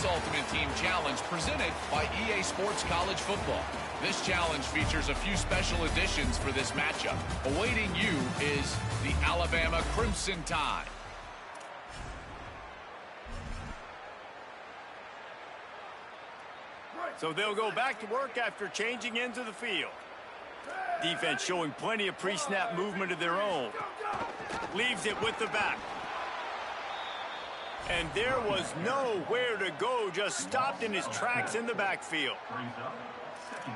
this Ultimate Team Challenge presented by EA Sports College Football. This challenge features a few special additions for this matchup. Awaiting you is the Alabama Crimson Tide. So they'll go back to work after changing into the field. Defense showing plenty of pre-snap movement of their own. Leaves it with the back. And there was nowhere to go, just stopped in his tracks in the backfield.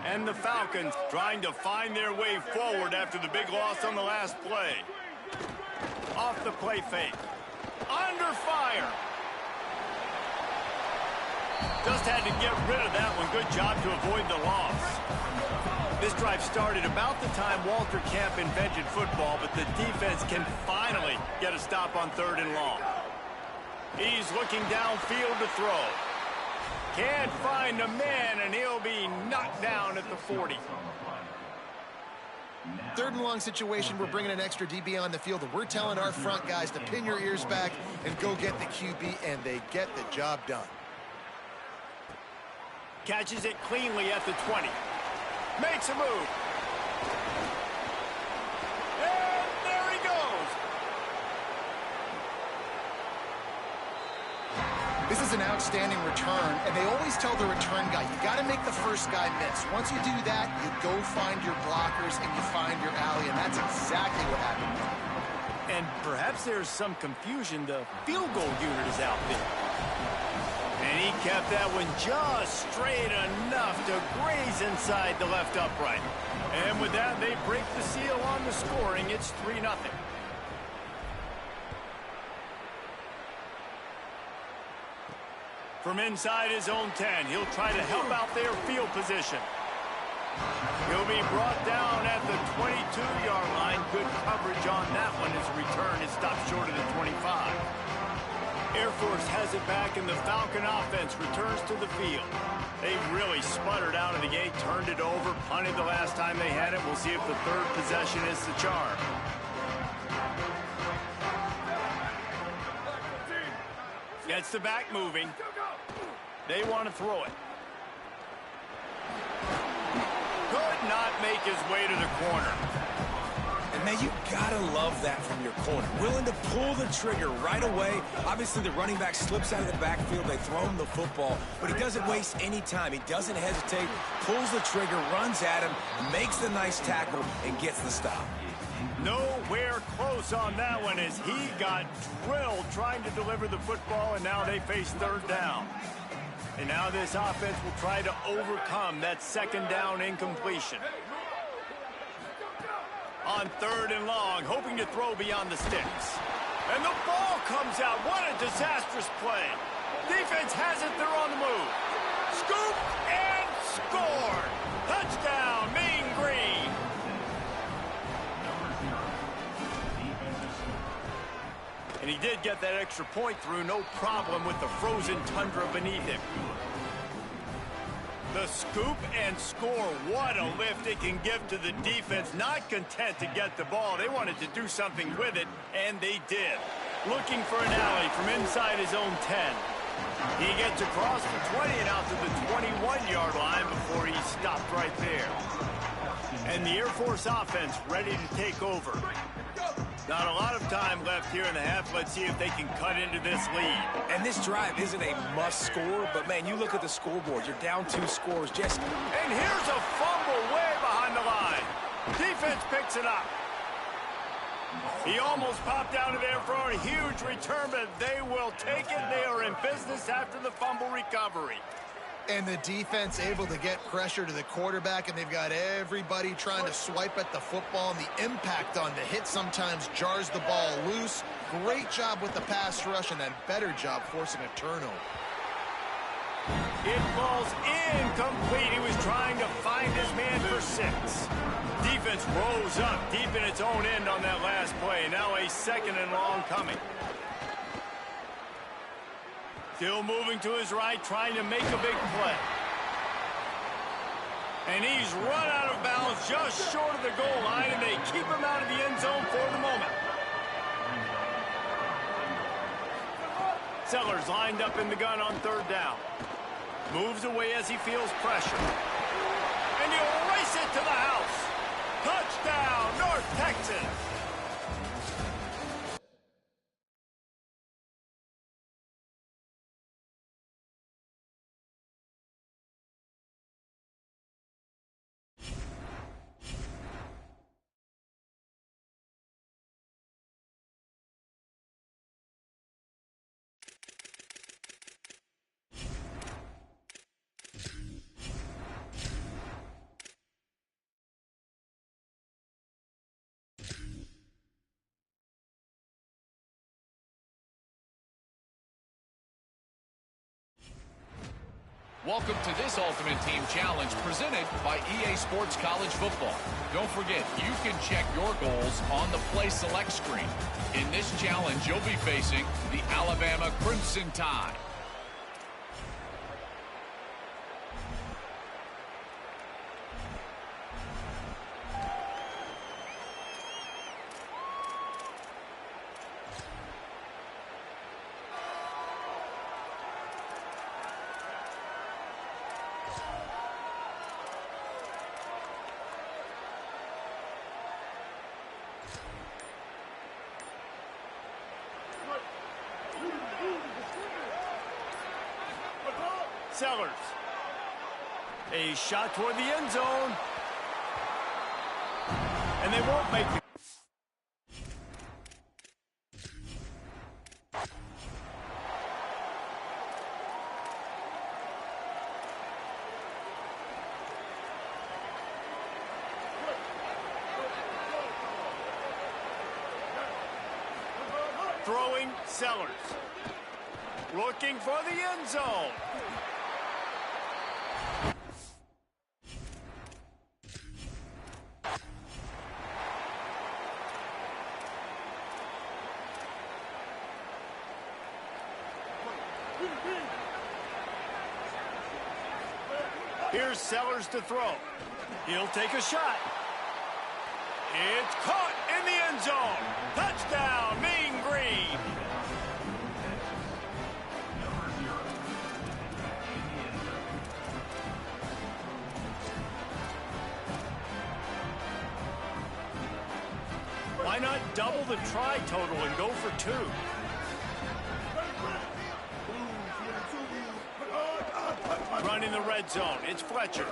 And the Falcons trying to find their way forward after the big loss on the last play. Off the play fake. Under fire. Just had to get rid of that one. Good job to avoid the loss. This drive started about the time Walter Camp invented football, but the defense can finally get a stop on 3rd and long. He's looking downfield to throw. Can't find a man, and he'll be knocked down at the 40. 3rd and long situation, we're bringing an extra DB on the field, and we're telling our front guys to pin your ears back and go get the QB, and they get the job done. Catches it cleanly at the 20. Makes a move. And there he goes. This is an outstanding return, and they always tell the return guy, you got to make the first guy miss. Once you do that, you go find your blockers and you find your alley, and that's exactly what happened. And perhaps there's some confusion. The field goal unit is out there. And he kept that one just straight enough to graze inside the left upright. And with that, they break the seal on the scoring. It's 3-0. From inside his own 10, he'll try to help out their field position. He'll be brought down at the 22-yard line. Good coverage on that one. His return is stopped short of the 25. Air Force has it back, and the Falcon offense returns to the field. They really sputtered out of the gate, turned it over, punted the last time they had it. We'll see if the 3rd possession is the charm. Gets the back moving. They want to throw it. Could not make his way to the corner. And, man, you gotta love that from your corner. Willing to pull the trigger right away. Obviously, the running back slips out of the backfield. They throw him the football, but he doesn't waste any time. He doesn't hesitate, pulls the trigger, runs at him, makes the nice tackle, and gets the stop. Nowhere close on that one as he got drilled trying to deliver the football, and now they face 3rd down. And now this offense will try to overcome that 2nd down incompletion. On 3rd and long, hoping to throw beyond the sticks. And the ball comes out. What a disastrous play. Defense has it. They're on the move. Scoop and score. Touchdown, Mean Green. And he did get that extra point through. No problem with the frozen tundra beneath him. The scoop and score. What a lift it can give to the defense. Not content to get the ball. They wanted to do something with it, and they did. Looking for an alley from inside his own 10. He gets across the 20 and out to the 21-yard line before he stopped right there. And the Air Force offense ready to take over. Not a lot of time left here in the half. Let's see if they can cut into this lead. And this drive isn't a must score, but, man, you look at the scoreboard. You're down 2 scores. Just. And here's a fumble way behind the line. Defense picks it up. He almost popped out of there for a huge return, but they will take it. They are in business after the fumble recovery. And the defense able to get pressure to the quarterback, and they've got everybody trying to swipe at the football, and the impact on the hit sometimes jars the ball loose. Great job with the pass rush, and then better job forcing a turnover. It falls incomplete. He was trying to find his man for 6. Defense rose up deep in its own end on that last play. Now a 2nd and long coming. Still moving to his right, trying to make a big play. And he's run out of bounds just short of the goal line, and they keep him out of the end zone for the moment. Sellers lined up in the gun on third down. Moves away as he feels pressure. And he'll race it to the house. Touchdown, North Texas. Welcome to this Ultimate Team Challenge presented by EA Sports College Football. Don't forget, you can check your goals on the Play Select screen. In this challenge, you'll be facing the Alabama Crimson Tide. Sellers. A shot toward the end zone. And they won't make it. Throwing Sellers. Looking for the end zone. Here's Sellers to throw. He'll take a shot. It's caught in the end zone. Touchdown, Mean Green. Why not double the try total and go for two? Running the red zone, it's Fletcher.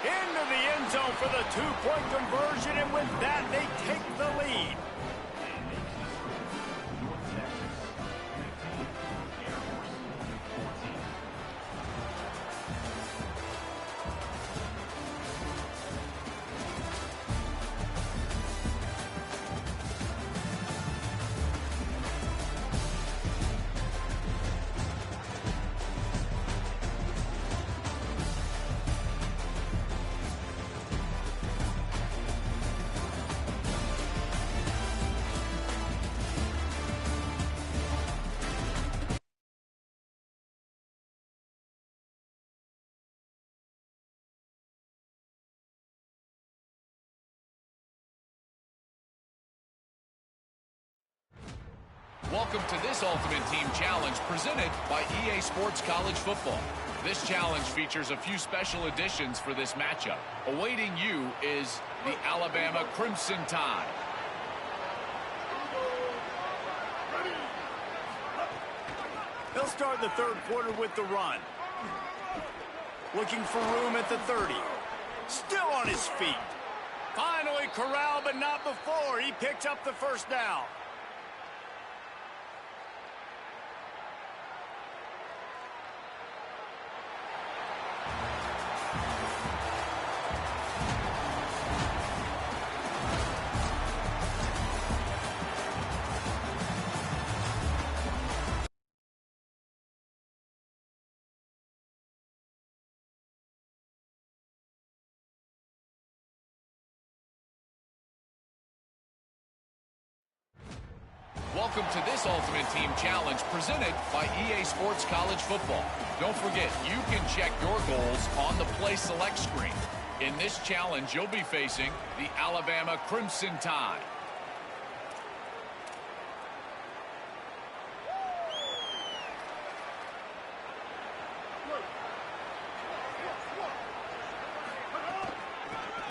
Into the end zone for the two-point conversion, and with that, they take the lead. Welcome to this Ultimate Team Challenge presented by EA Sports College Football. This challenge features a few special additions for this matchup. Awaiting you is the Alabama Crimson Tide. They'll start the third quarter with the run. Looking for room at the 30. Still on his feet. Finally corralled, but not before. He picks up the first down. Welcome to this Ultimate Team Challenge presented by EA Sports College Football. Don't forget, you can check your goals on the Play Select screen. In this challenge, you'll be facing the Alabama Crimson Tide.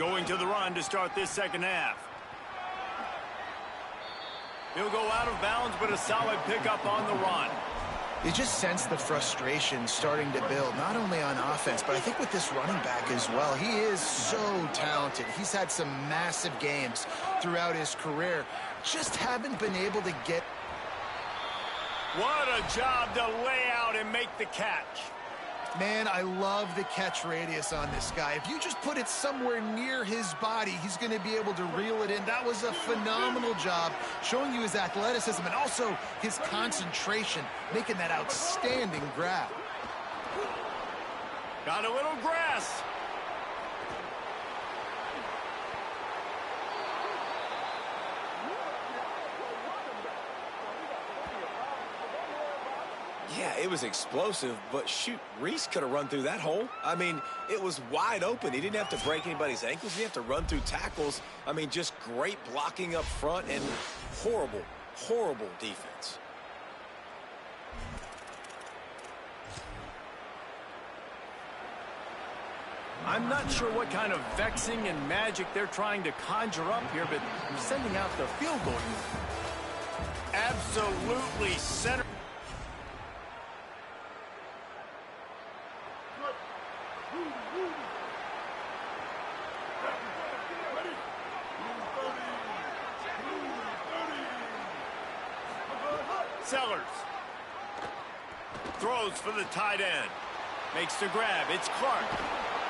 Going to the run to start this second half. He'll go out of bounds, but a solid pickup on the run. You just sense the frustration starting to build, not only on offense, but I think with this running back as well. He is so talented. He's had some massive games throughout his career. Just haven't been able to get... What a job to lay out and make the catch. Man, I love the catch radius on this guy. If you just put it somewhere near his body, he's going to be able to reel it in. That was a phenomenal job, showing you his athleticism and also his concentration, making that outstanding grab. Got a little grass. Yeah, it was explosive, but shoot, Reese could have run through that hole. I mean, it was wide open. He didn't have to break anybody's ankles. He didn't have to run through tackles. I mean, just great blocking up front and horrible, horrible defense. I'm not sure what kind of vexing and magic they're trying to conjure up here, but they're sending out the field goal unit. Absolutely center. Sellers throws for the tight end. Makes the grab. It's Clark.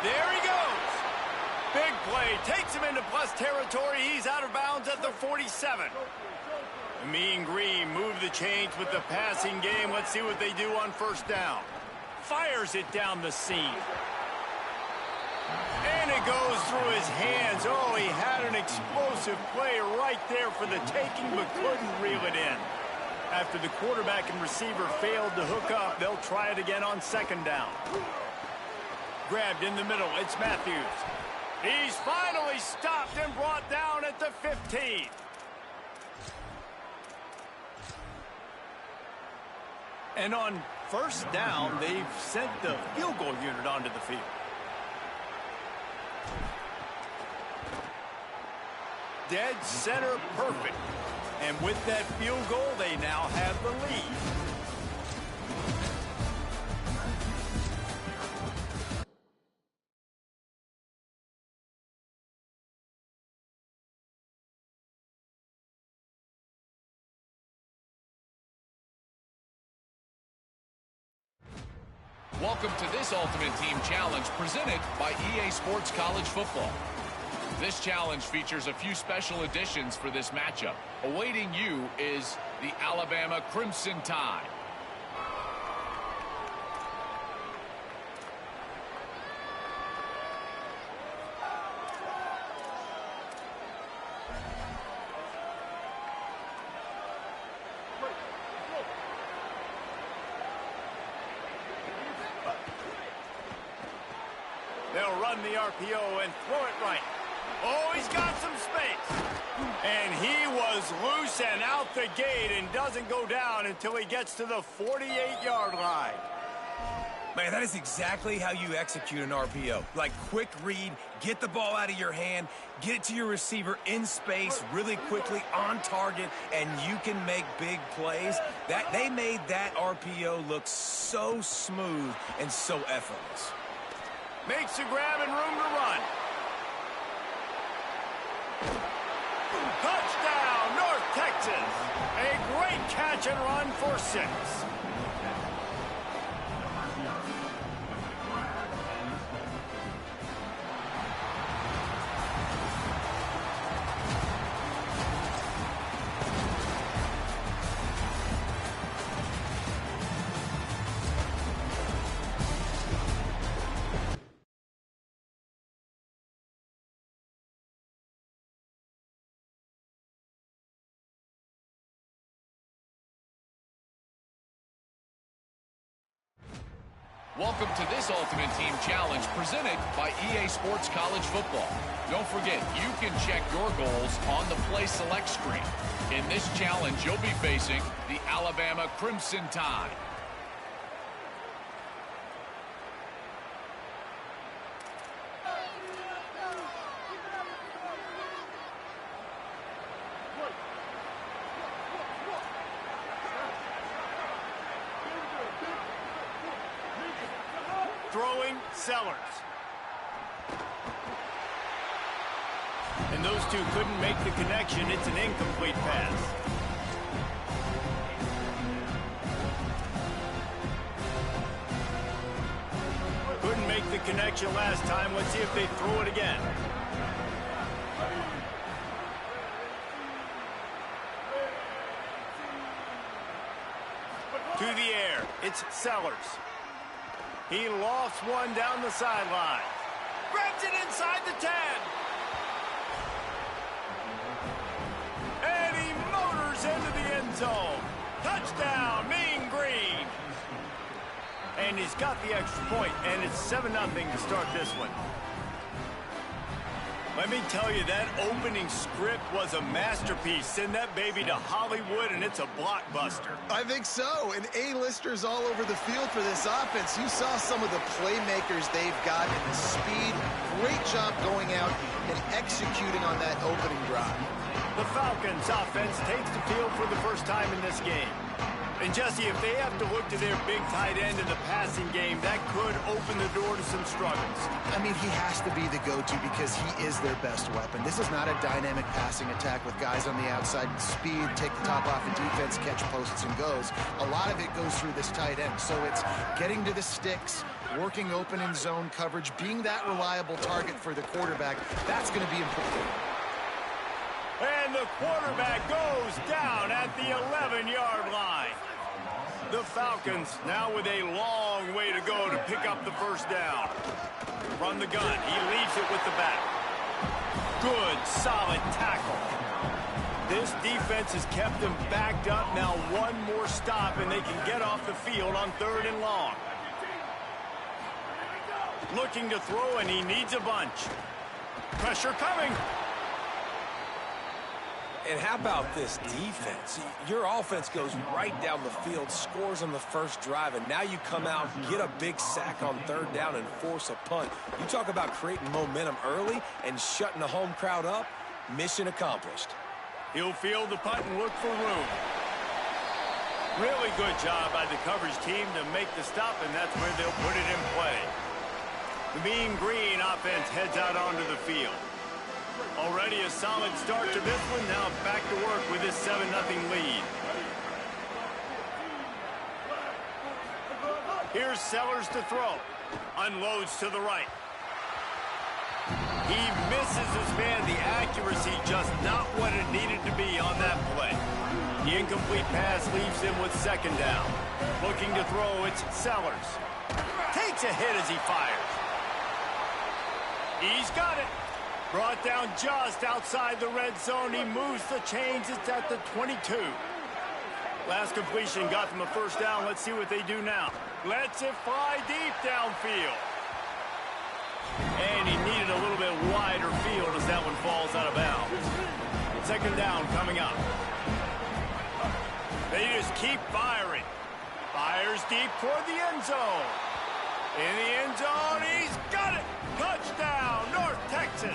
There he goes. Big play. Takes him into plus territory. He's out of bounds at the 47. The Mean Green move the chains with the passing game. Let's see what they do on first down. Fires it down the seam. And it goes through his hands. Oh, he had an explosive play right there for the taking, but couldn't reel it in. After the quarterback and receiver failed to hook up, they'll try it again on second down. Grabbed in the middle, it's Matthews. He's finally stopped and brought down at the 15. And on first down, they've sent the field goal unit onto the field. Dead center perfect. And with that field goal, they now have the lead. Welcome to this Ultimate Team Challenge presented by EA Sports College Football. This challenge features a few special additions for this matchup. Awaiting you is the Alabama Crimson Tide. They'll run the RPO and throw it right. Oh, he's got some space. And he was loose and out the gate and doesn't go down until he gets to the 48-yard line. Man, that is exactly how you execute an RPO. Like, quick read, get the ball out of your hand, get it to your receiver in space really quickly on target, and you can make big plays. They made that RPO look so smooth and so effortless. Makes a grab and room to run. Touchdown, North Texas. A great catch and run for 6. Welcome to this Ultimate Team Challenge presented by EA Sports College Football. Don't forget, you can check your goals on the Play Select screen. In this challenge, you'll be facing the Alabama Crimson Tide. Throwing, Sellers. And those two couldn't make the connection. It's an incomplete pass. Couldn't make the connection last time. Let's see if they throw it again. To the air, it's Sellers. He lofts one down the sideline. Grabs it inside the 10. And he motors into the end zone. Touchdown, Mean Green. And he's got the extra point, and it's 7-0 to start this one. Let me tell you, that opening script was a masterpiece. Send that baby to Hollywood, and it's a blockbuster. I think so. And A-listers all over the field for this offense. You saw some of the playmakers they've got and the speed. Great job going out and executing on that opening drive. The Falcons offense takes the field for the first time in this game. And, Jesse, if they have to look to their big tight end in the passing game, that could open the door to some struggles. I mean, he has to be the go-to because he is their best weapon. This is not a dynamic passing attack with guys on the outside. Speed, take the top off the defense, catch posts and goes. A lot of it goes through this tight end. So it's getting to the sticks, working open in zone coverage, being that reliable target for the quarterback. That's going to be important. And the quarterback goes down at the 11-yard line. The Falcons now with a long way to go to pick up the first down. From the gun, he leaves it with the back. Good, solid tackle. This defense has kept them backed up. Now one more stop, and they can get off the field on 3rd and long. Looking to throw, and he needs a bunch. Pressure coming. And how about this defense? Your offense goes right down the field, scores on the first drive, and now you come out, get a big sack on 3rd down, and force a punt. You talk about creating momentum early and shutting the home crowd up. Mission accomplished. He'll field the punt and look for room. Really good job by the coverage team to make the stop, and that's where they'll put it in play. The Mean Green offense heads out onto the field. Already a solid start to this one. Now back to work with this 7-0 lead. Here's Sellers to throw. Unloads to the right. He misses his man. The accuracy just not what it needed to be on that play. The incomplete pass leaves him with 2nd down. Looking to throw, it's Sellers. Takes a hit as he fires. He's got it. Brought down just outside the red zone. He moves the chains. It's at the 22. Last completion got them a first down. Let's see what they do now. Lets it fly deep downfield. And he needed a little bit wider field as that one falls out of bounds. 2nd down coming up. They just keep firing. Fires deep toward the end zone. In the end zone, he's got it. Touchdown, North Texas.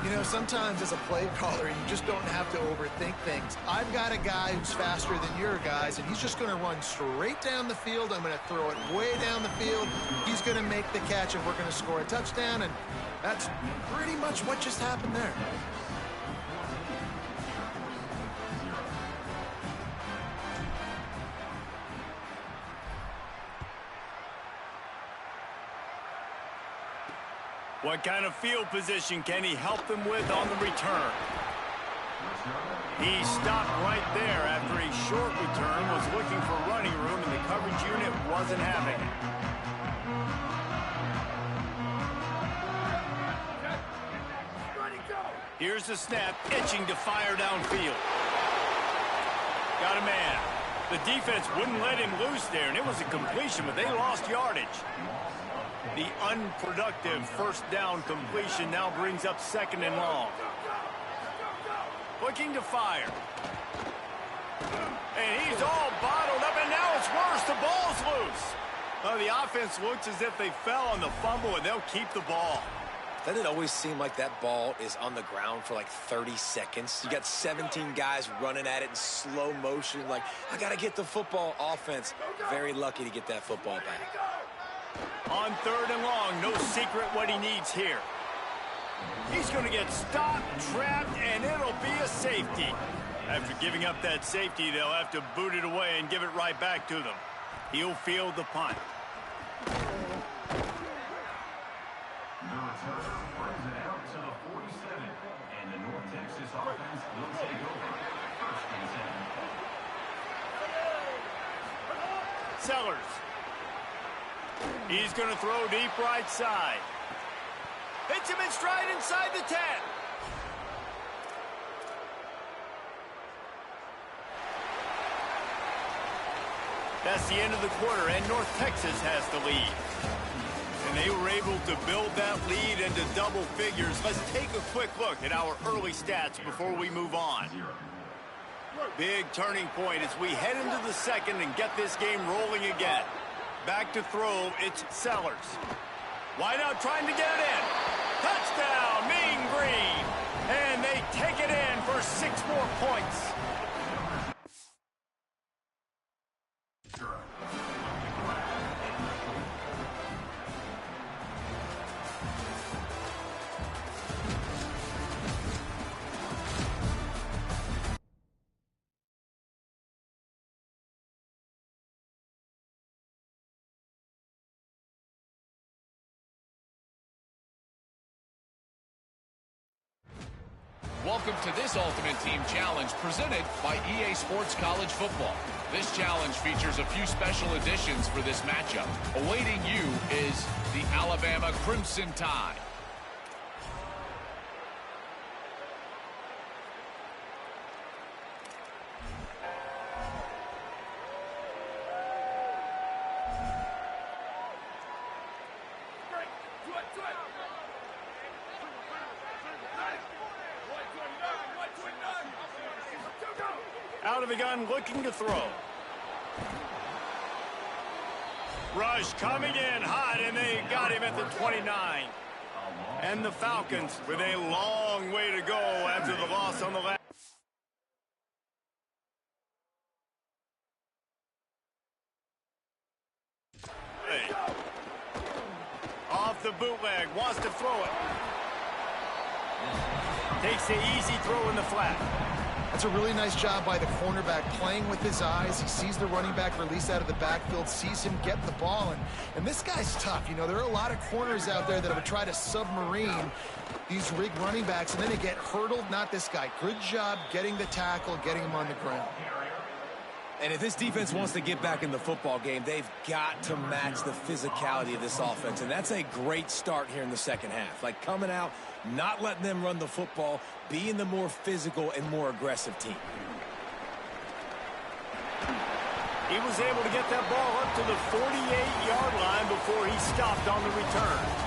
You know, sometimes as a play caller, you just don't have to overthink things. I've got a guy who's faster than your guys, and he's just going to run straight down the field. I'm going to throw it way down the field. He's going to make the catch, and we're going to score a touchdown, and that's pretty much what just happened there. What kind of field position can he help them with on the return? He stopped right there after a short return, was looking for running room, and the coverage unit wasn't having it. Here's the snap, itching to fire downfield. Got a man. The defense wouldn't let him loose there, and it was a completion, but they lost yardage. The unproductive first down completion now brings up 2nd and long. Looking to fire. And he's all bottled up, and now it's worse. The ball's loose. Well, the offense looks as if they fell on the fumble, and they'll keep the ball. Doesn't it always seem like that ball is on the ground for like 30 seconds? You got 17 guys running at it in slow motion. Like, I got to get the football. Offense, very lucky to get that football back. On 3rd and long, no secret what he needs here. He's going to get stopped, trapped, and it'll be a safety. After giving up that safety, they'll have to boot it away and give it right back to them. He'll field the punt. The return brings it out to the 47, and the North Texas offense will take over. 1st and 10. Sellers. He's going to throw deep right side. Hits him in stride inside the 10. That's the end of the quarter, and North Texas has the lead. And they were able to build that lead into double figures. Let's take a quick look at our early stats before we move on. Big turning point as we head into the 2nd and get this game rolling again. Back to throw, it's Sellers. Wide out trying to get it in. Touchdown, Mean Green. And they take it in for 6 more points. Welcome to this Ultimate Team Challenge presented by EA Sports College Football. This challenge features a few special additions for this matchup. Awaiting you is the Alabama Crimson Tide. Out of the gun, looking to throw. Rush coming in hot, and they got him at the 29. And the Falcons with a long way to go after the loss on the last. Off the bootleg, wants to throw it. Takes the easy throw in the flat. That's a really nice job by the cornerback, playing with his eyes. He sees the running back release out of the backfield, sees him get the ball. And this guy's tough. You know, there are a lot of corners out there that would try to submarine these rig running backs, and then they get hurdled. Not this guy. Good job getting the tackle, getting him on the ground. And if this defense wants to get back in the football game, they've got to match the physicality of this offense. And that's a great start here in the 2nd half. Like coming out, not letting them run the football, being the more physical and more aggressive team. He was able to get that ball up to the 48-yard line before he stopped on the return.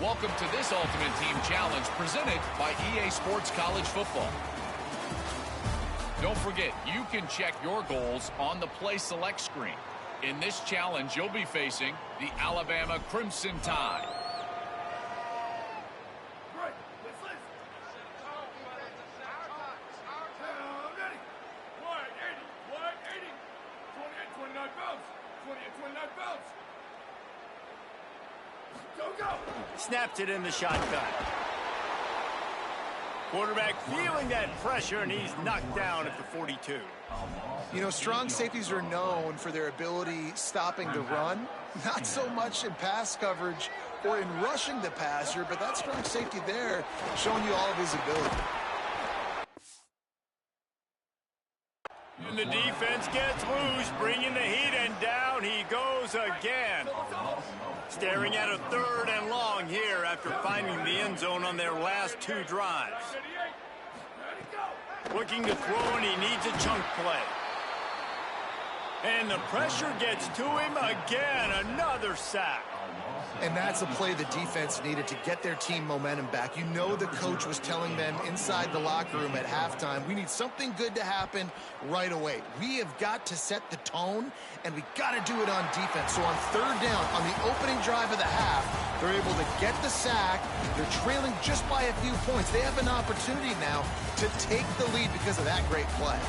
Welcome to this Ultimate Team Challenge presented by EA Sports College Football. Don't forget, you can check your goals on the Play Select screen. In this challenge, you'll be facing the Alabama Crimson Tide. Snaps it in the shotgun. Quarterback feeling that pressure, and he's knocked down at the 42. You know, strong safeties are known for their ability stopping the run. Not so much in pass coverage or in rushing the passer, but that strong safety there showing you all of his ability. And the defense gets loose, bringing the heat, and down he goes again. Staring at a 3rd and long here after finding the end zone on their last 2 drives. Looking to throw, and he needs a chunk play. And the pressure gets to him again. Another sack. And that's a play the defense needed to get their team momentum back. You know the coach was telling them inside the locker room at halftime, we need something good to happen right away. We have got to set the tone, and we got to do it on defense. So on third down, on the opening drive of the half, they're able to get the sack. They're trailing just by a few points. They have an opportunity now to take the lead because of that great play.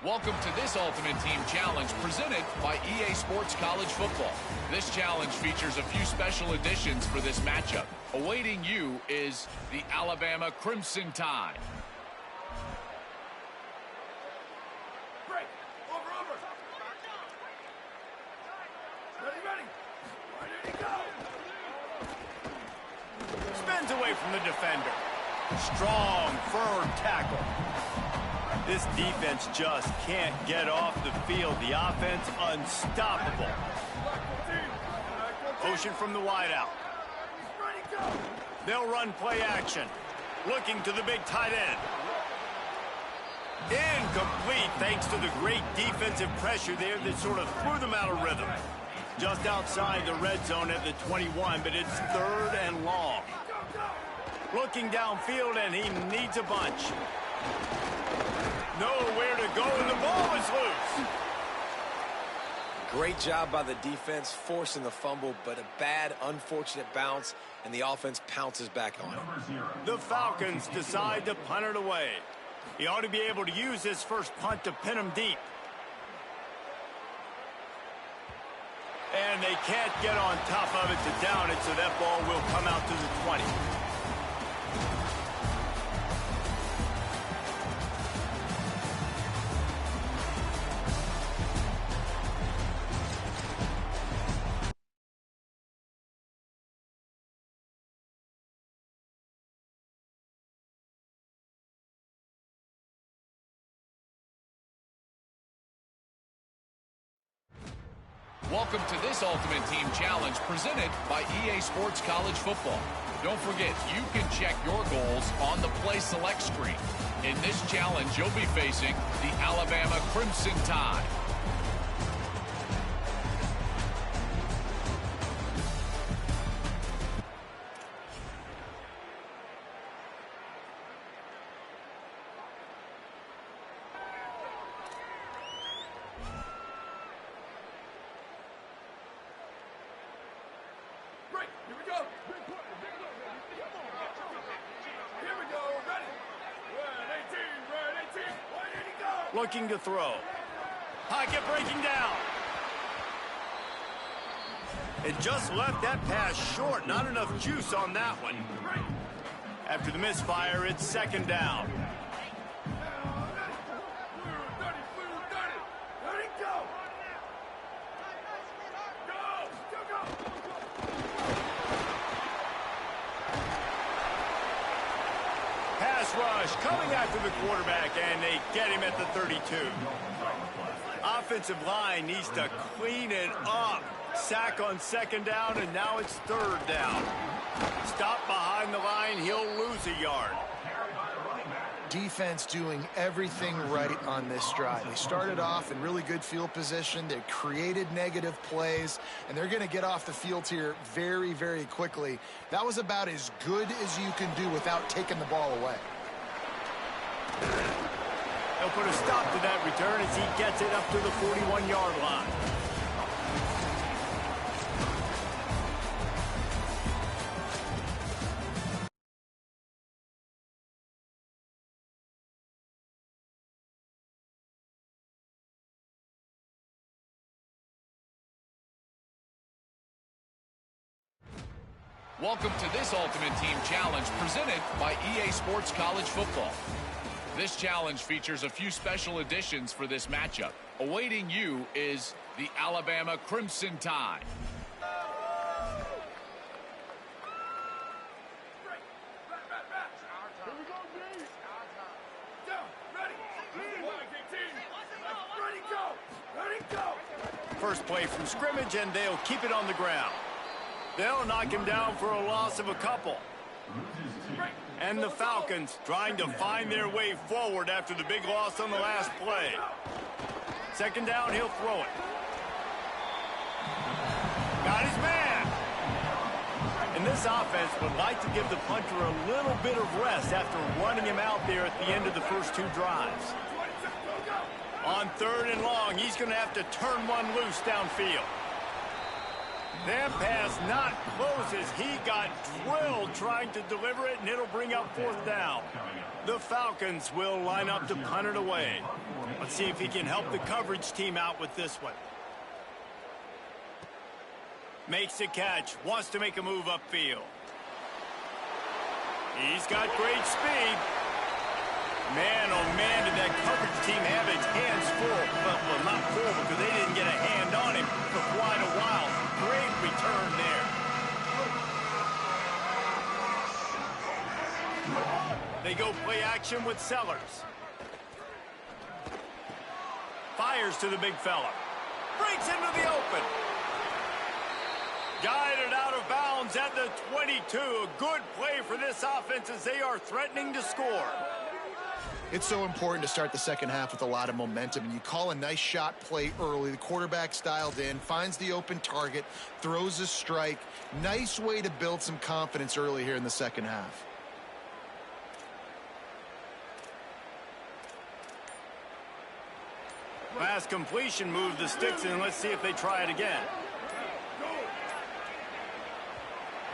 Welcome to this Ultimate Team Challenge presented by EA Sports College Football. This challenge features a few special additions for this matchup. Awaiting you is the Alabama Crimson Tide. Break. Over. Ready. Ready to go. Spins away from the defender. Strong, firm tackle. This defense just can't get off the field. The offense unstoppable. Motion from the wideout. They'll run play action. Looking to the big tight end. Incomplete thanks to the great defensive pressure there that sort of threw them out of rhythm. Just outside the red zone at the 21, but it's third and long. Looking downfield, and he needs a bunch. Nowhere to go, and the ball is loose. Great job by the defense, forcing the fumble, but a bad, unfortunate bounce, and the offense pounces back on it. The Falcons decide to punt it away. He ought to be able to use his first punt to pin him deep. And they can't get on top of it to down it, so that ball will come out to the 20. Welcome to this Ultimate Team Challenge presented by EA Sports College Football. Don't forget, you can check your goals on the Play Select screen. In this challenge, you'll be facing the Alabama Crimson Tide. Looking to throw. Pocket breaking down. It just left that pass short. Not enough juice on that one. After the misfire, it's second down. Rush coming after the quarterback, and they get him at the 32. Offensive line needs to clean it up. Sack on second down, and now it's third down. Stop behind the line, he'll lose a yard. Defense doing everything right on this drive. They started off in really good field position. They created negative plays, and they're going to get off the field here very, very quickly. That was about as good as you can do without taking the ball away. They'll put a stop to that return as he gets it up to the 41-yard line. Welcome to this Ultimate Team Challenge presented by EA Sports College Football. This challenge features a few special additions for this matchup. Awaiting you is the Alabama Crimson Tide. first play from scrimmage, and they'll keep it on the ground. They'll knock him down for a loss of a couple. And the Falcons trying to find their way forward after the big loss on the last play. Second down, he'll throw it. Got his man. And this offense would like to give the punter a little bit of rest after running him out there at the end of the first two drives. On 3rd and long, he's going to have to turn one loose downfield. That pass not close as he got drilled trying to deliver it, and it'll bring up 4th down. The Falcons will line up to punt it away. Let's see if he can help the coverage team out with this one. Makes the catch, wants to make a move upfield. He's got great speed. Man, oh man, did that coverage team have its hands full. Well, not full because they didn't get a hand on him for quite a while. Great return there. They go play action with Sellers. Fires to the big fella. Breaks into the open. Guided out of bounds at the 22. A good play for this offense as they are threatening to score. It's so important to start the second half with a lot of momentum, and you call a nice shot play early. The quarterback's dialed in, finds the open target, throws a strike. Nice way to build some confidence early here in the second half. Pass completion, move the sticks, and let's see if they try it again.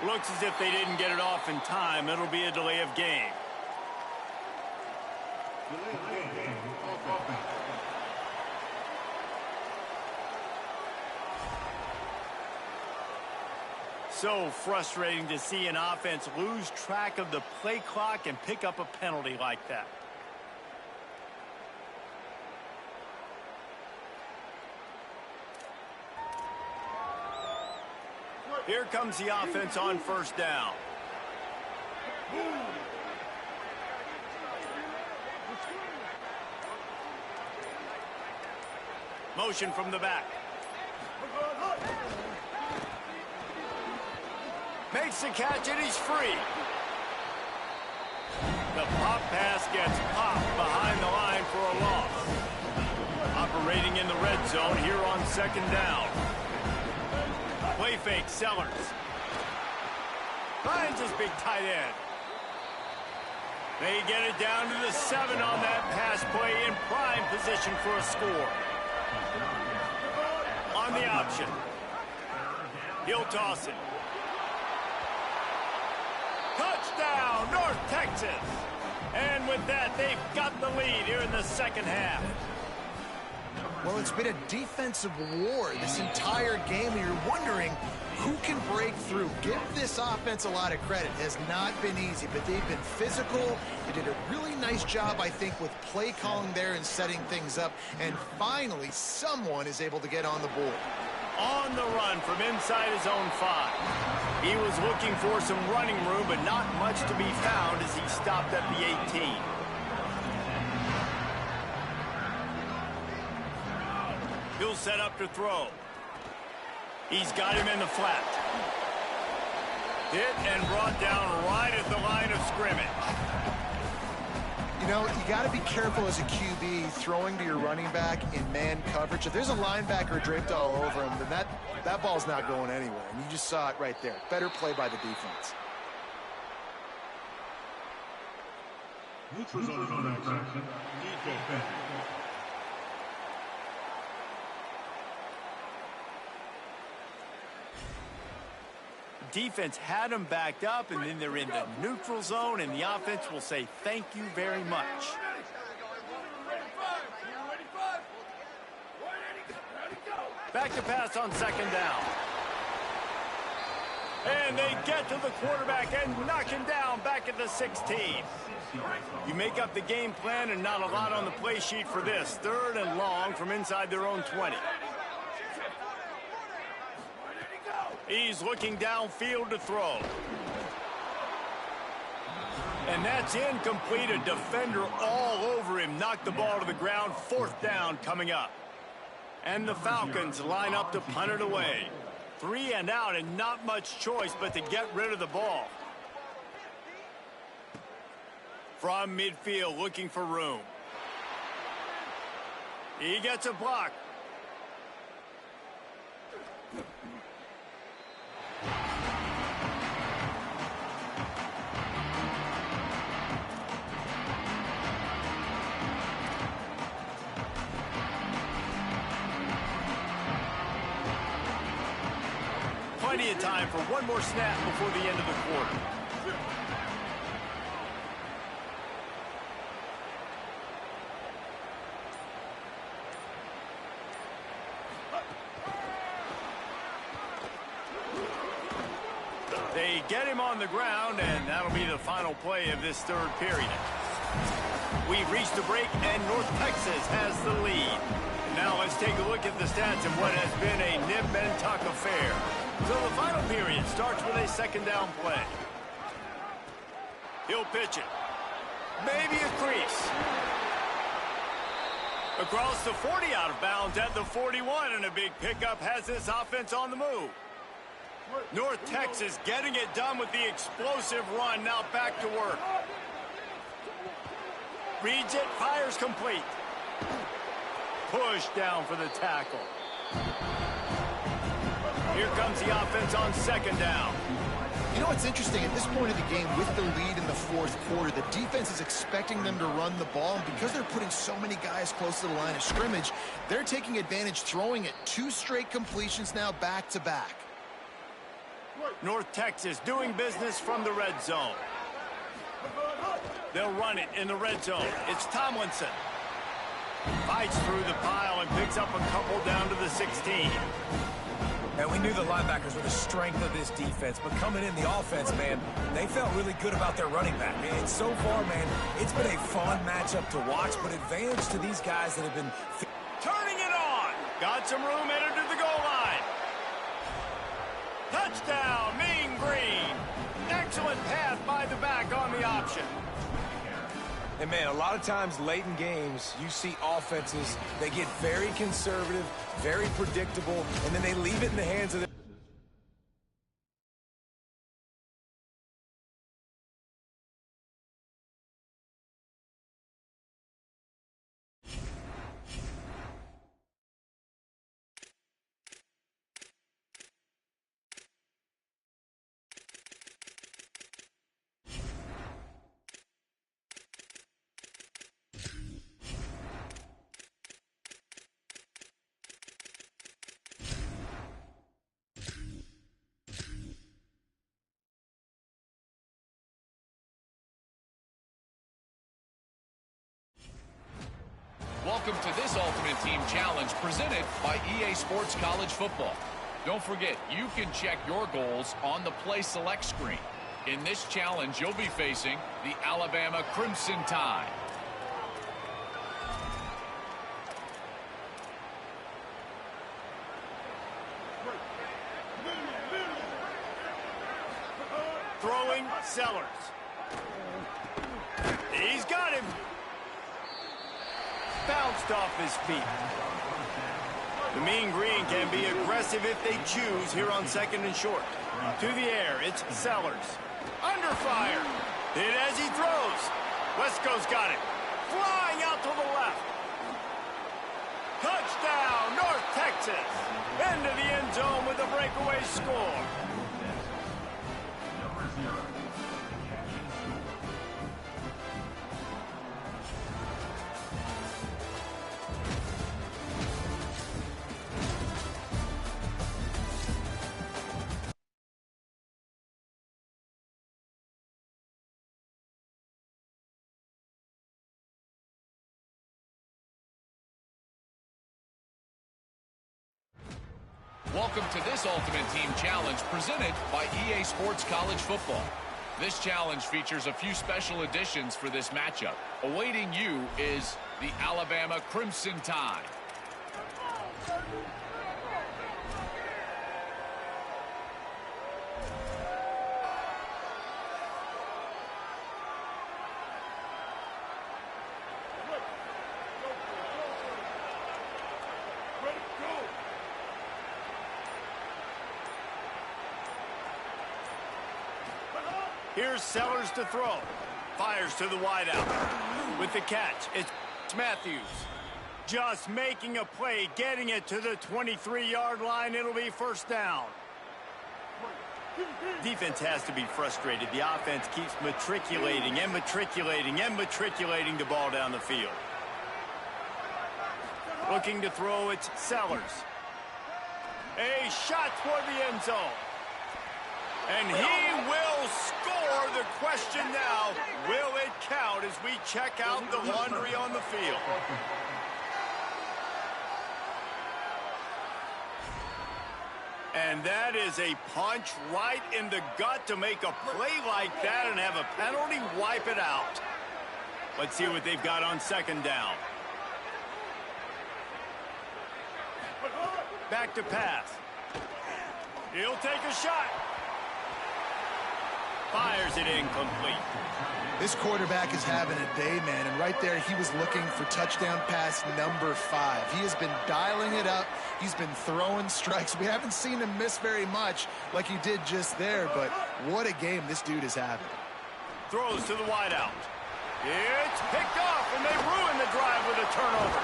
Looks as if they didn't get it off in time. It'll be a delay of game. So frustrating to see an offense lose track of the play clock and pick up a penalty like that. Here comes the offense on 1st down. Motion from the back. Makes the catch and he's free. The pop pass gets popped behind the line for a loss. Operating in the red zone here on 2nd down. Play fake, Sellers. Finds his big tight end. They get it down to the 7 on that pass play in prime position for a score. On the option. He'll toss it. Touchdown, North Texas. And with that, they've got the lead here in the second half. Well, it's been a defensive war this entire game, and you're wondering who can break through. Give this offense a lot of credit. It has not been easy, but they've been physical. They did a really nice job, I think, with play calling there and setting things up. And finally, someone is able to get on the board. On the run from inside his own 5. He was looking for some running room, but not much to be found as he stopped at the 18. He'll set up to throw. He's got him in the flat. Hit and brought down right at the line of scrimmage. You know, you got to be careful as a QB throwing to your running back in man coverage. If there's a linebacker draped all over him, then that ball's not going anywhere. And you just saw it right there. Better play by the defense. Neutral zone infraction. Defense. Defense had them backed up, and then they're in the neutral zone, and the offense will say thank you very much. Back to pass on 2nd down. And they get to the quarterback and knock him down back at the 16. You make up the game plan and not a lot on the play sheet for this. 3rd and long from inside their own 20. He's looking downfield to throw. And that's incomplete. A defender all over him. Knocked the ball to the ground. 4th down coming up. And the Falcons line up to punt it away. 3 and out, and not much choice but to get rid of the ball. From midfield, looking for room. He gets a block. Plenty of time for one more snap before the end of the quarter. They get him on the ground, and that'll be the final play of this third period. We've reached the break, and North Texas has the lead. Now let's take a look at the stats of what has been a nip-and-tuck affair. So the final period starts with a second down play. He'll pitch it. Maybe a crease. Across the 40, out of bounds at the 41, and a big pickup has this offense on the move. North Texas getting it done with the explosive run. Now back to work. Reads it, fires complete. Push down for the tackle. Here comes the offense on second down. You know what's interesting? At this point of the game, with the lead in the fourth quarter, the defense is expecting them to run the ball. And because they're putting so many guys close to the line of scrimmage, they're taking advantage, throwing it 2 straight completions now back-to-back. North Texas doing business from the red zone. They'll run it in the red zone. It's Tomlinson. Fights through the pile and picks up a couple down to the 16. And we knew the linebackers were the strength of this defense, but coming in the offense, man, they felt really good about their running back. And so far, man, it's been a fun matchup to watch, but advantage to these guys that have been turning it on. Got some room, headed to the goal line. Touchdown, Mean Green. Excellent pass by the back on the option. And, man, a lot of times late in games, you see offenses, they get very conservative, very predictable, and then they leave it in the hands of the Welcome to this Ultimate Team Challenge presented by EA Sports College Football. Don't forget, you can check your goals on the Play Select screen. In this challenge, you'll be facing the Alabama Crimson Tide. Throwing Sellers. He's got him. Bounced off his feet. The Mean Green can be aggressive if they choose here on second and short. To the air, it's Sellers. Under fire. Hit as he throws. Wesco's got it. Flying out to the left. Touchdown, North Texas. Into the end zone with a breakaway score. Welcome to this Ultimate Team Challenge presented by EA Sports College Football. This challenge features a few special additions for this matchup. Awaiting you is the Alabama Crimson Tide. Here's Sellers to throw. Fires to the wideout. With the catch, it's Matthews. Just making a play, getting it to the 23-yard line. It'll be first down. Defense has to be frustrated. The offense keeps matriculating and matriculating and matriculating the ball down the field. Looking to throw, it's Sellers. A shot toward the end zone. And he will score. The question now, will it count as we check out the laundry on the field? And that is a punch right in the gut to make a play like that and have a penalty wipe it out. Let's see what they've got on second down. Back to pass. He'll take a shot. Fires it incomplete. This quarterback is having a day, man, and right there he was looking for touchdown pass number 5. He has been dialing it up. He's been throwing strikes. We haven't seen him miss very much like he did just there, but what a game this dude is having. Throws to the wideout. It's picked off, and they ruin the drive with a turnover.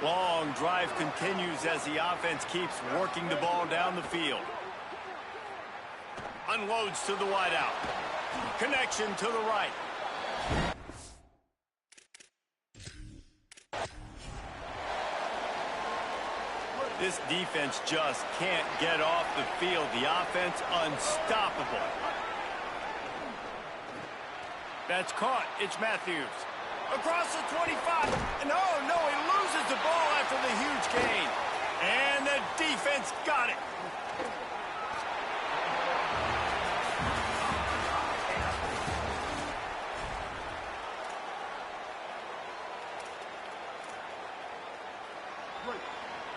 Long drive continues as the offense keeps working the ball down the field. Unloads to the wideout. Connection to the right. This defense just can't get off the field. The offense unstoppable. That's caught. It's Matthews. Across the 25. No, he loses the ball after the huge gain. And the defense got it.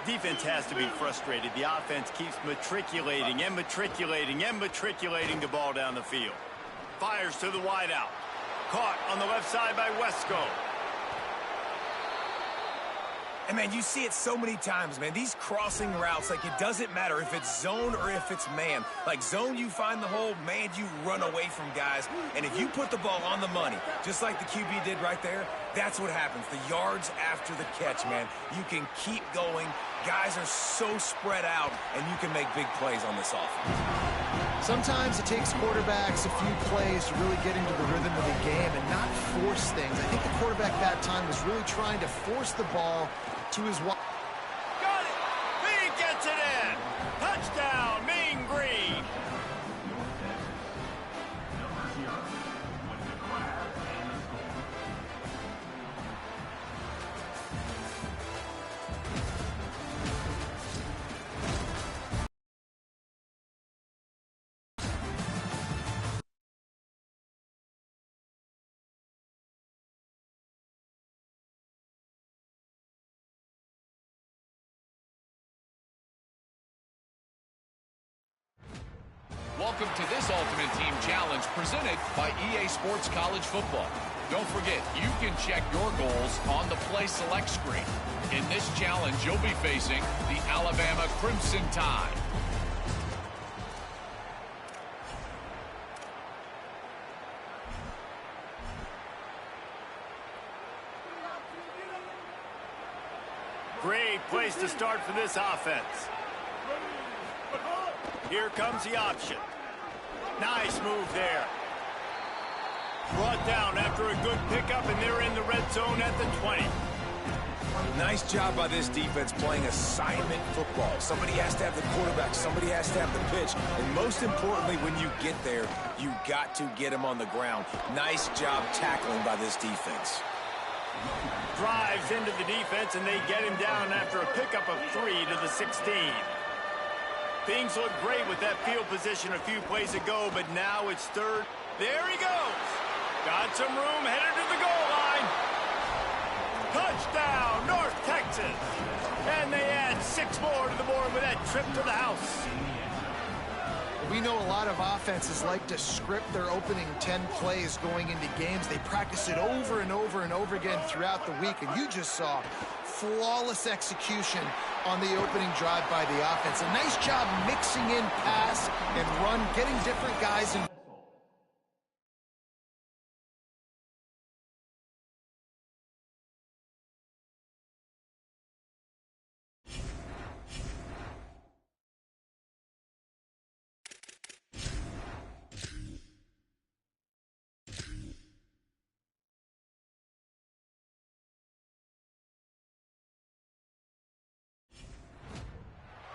Defense has to be frustrated. The offense keeps matriculating and matriculating and matriculating the ball down the field. Fires to the wideout. Caught on the left side by Wesco. And, man, you see it so many times, man. These crossing routes, like, it doesn't matter if it's zone or if it's man. Like, zone, you find the hole. Man, you run away from guys. And if you put the ball on the money, just like the QB did right there, that's what happens. The yards after the catch, man. You can keep going. Guys are so spread out, and you can make big plays on this offense. Sometimes it takes quarterbacks a few plays to really get into the rhythm of the game and not force things. I think the quarterback that time was really trying to force the ball to his wide. Got it! He gets it in! Touchdown, Mean Green! Welcome to this Ultimate Team Challenge presented by EA Sports College Football. Don't forget, you can check your goals on the Play Select screen. In this challenge, you'll be facing the Alabama Crimson Tide. Great place to start for this offense. Here comes the option. Nice move there. Brought down after a good pickup, and they're in the red zone at the 20. Nice job by this defense playing assignment football. Somebody has to have the quarterback. Somebody has to have the pitch. And most importantly, when you get there, you got to get him on the ground. Nice job tackling by this defense. Drives into the defense, and they get him down after a pickup of 3 to the 16. Things look great with that field position a few plays ago, but now it's third. There he goes. Got some room, headed to the goal line. Touchdown, North Texas. And they add 6 more to the board with that trip to the house. We know a lot of offenses like to script their opening 10 plays going into games. They practice it over and over and over again throughout the week, and you just saw flawless execution on the opening drive by the offense. A nice job mixing in pass and run, getting different guys in.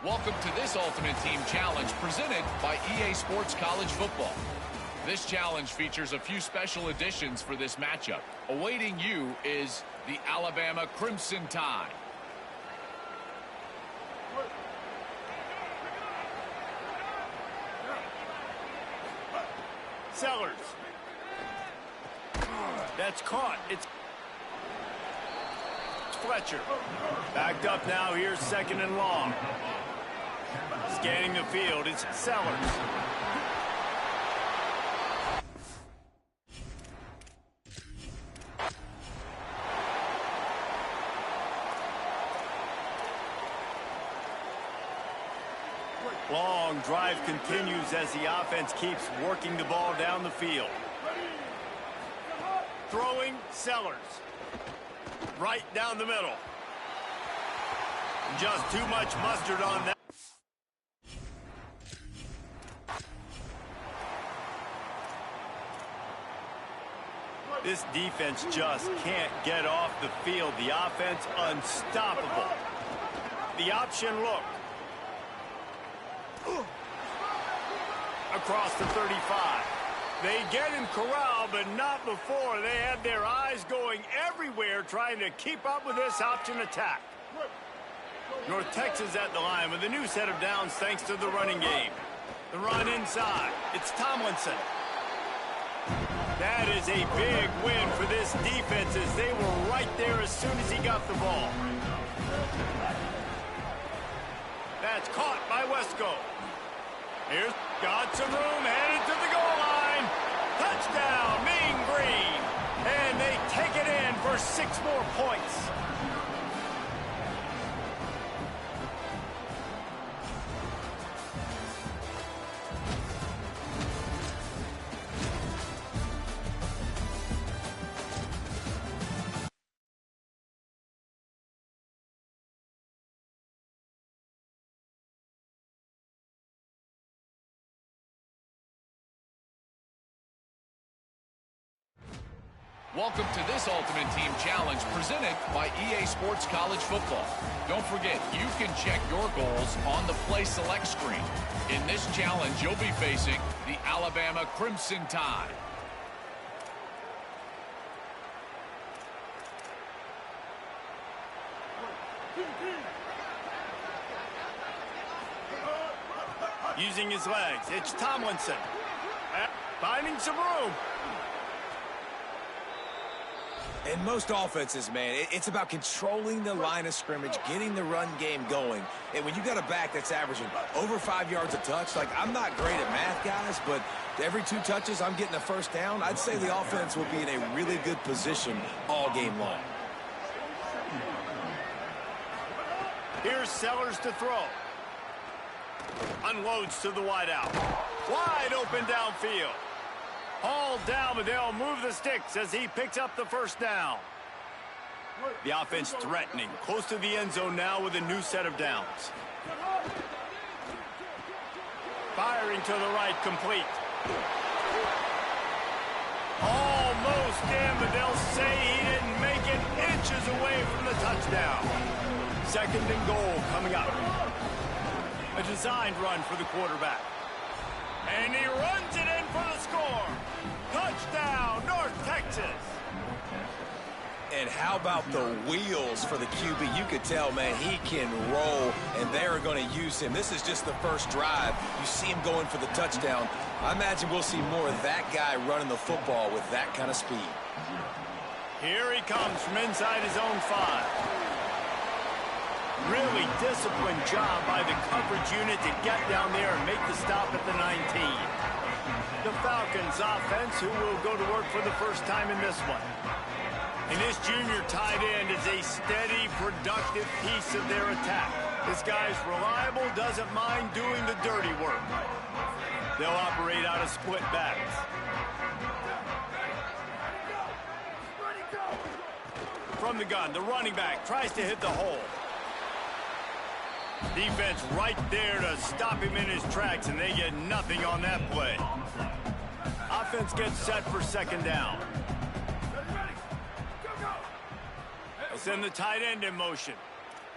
Welcome to this Ultimate Team Challenge presented by EA Sports College Football. This challenge features a few special additions for this matchup. Awaiting you is the Alabama Crimson Tide. Sellers. That's caught. It's Fletcher. Backed up now. Here's second and long. Scanning the field, it's Sellers. Long drive continues as the offense keeps working the ball down the field. Throwing, Sellers. Right down the middle. Just too much mustard on that. This defense just can't get off the field. The offense unstoppable. The option look. Across the 35. They get him corralled, but not before. They had their eyes going everywhere trying to keep up with this option attack. North Texas at the line with a new set of downs thanks to the running game. The run inside. It's Tomlinson. That is a big win for this defense as they were right there as soon as he got the ball. That's caught by Wesco. Here's got some room, headed to the goal line. Touchdown, Mean Green. And they take it in for 6 more points. Welcome to this Ultimate Team Challenge presented by EA Sports College Football. Don't forget, you can check your goals on the Play Select screen. In this challenge, you'll be facing the Alabama Crimson Tide. Using his legs, it's Tomlinson. Finding some room. In most offenses, man, it's about controlling the line of scrimmage, getting the run game going. And when you got a back that's averaging over 5 yards a touch, like, I'm not great at math, guys, but every 2 touches I'm getting a first down, I'd say the offense will be in a really good position all game long. Here's Sellers to throw. Unloads to the wideout. Wide open downfield. Hauled down, but they'll move the sticks as he picks up the first down. The offense threatening. Close to the end zone now with a new set of downs. Firing to the right, complete. Almost in, but they'll say he didn't make it, inches away from the touchdown. Second and goal coming up. A designed run for the quarterback. And he runs it in for the score. Touchdown, North Texas. And how about the wheels for the QB? You could tell, man, he can roll, and they're going to use him. This is just the first drive. You see him going for the touchdown. I imagine we'll see more of that guy running the football with that kind of speed. Here he comes from inside his own 5. Really disciplined job by the coverage unit to get down there and make the stop at the 19. The Falcons offense, who will go to work for the first time in this one. And this junior tight end is a steady, productive piece of their attack. This guy's reliable, doesn't mind doing the dirty work. They'll operate out of split backs. From the gun, the running back tries to hit the hole. Defense right there to stop him in his tracks, and they get nothing on that play. Offense gets set for second down. They send the tight end in motion.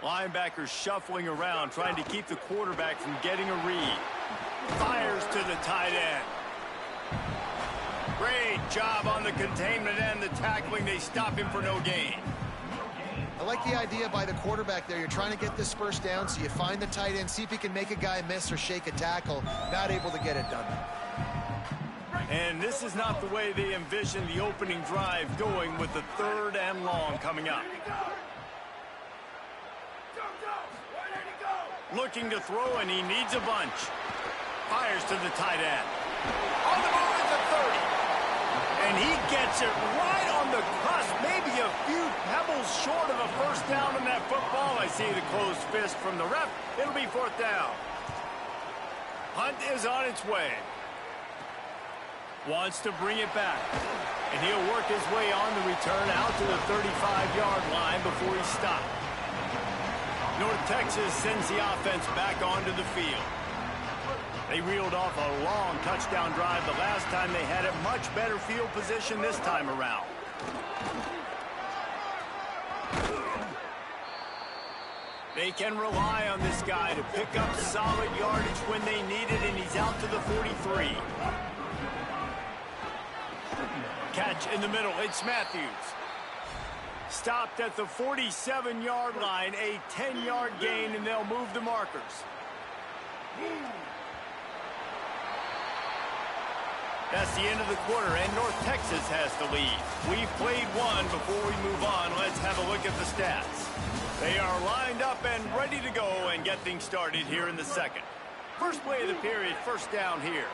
Linebackers shuffling around, trying to keep the quarterback from getting a read. Fires to the tight end. Great job on the containment and the tackling. They stop him for no gain. I like the idea by the quarterback there. You're trying to get this first down, so you find the tight end, see if he can make a guy miss or shake a tackle. Not able to get it done. And this is not the way they envision the opening drive going, with the 3rd and long coming up. Looking to throw, and he needs a bunch. Fires to the tight end. On the move at the 30. And he gets it right on the cusp, maybe a few pebbles short of a first down on that football. I see the closed fist from the ref. It'll be 4th down. Hunt is on its way. Wants to bring it back. And he'll work his way on the return out to the 35-yard line before he's stopped. North Texas sends the offense back onto the field. They reeled off a long touchdown drive the last time they had it. Much better field position this time around. They can rely on this guy to pick up solid yardage when they need it, and he's out to the 43. Catch in the middle. It's Matthews. Stopped at the 47-yard line, a 10-yard gain, and they'll move the markers. That's the end of the quarter, and North Texas has the lead. We've played one. Before we move on, let's have a look at the stats. They are lined up and ready to go and get things started here in the second. First play of the period, first down here.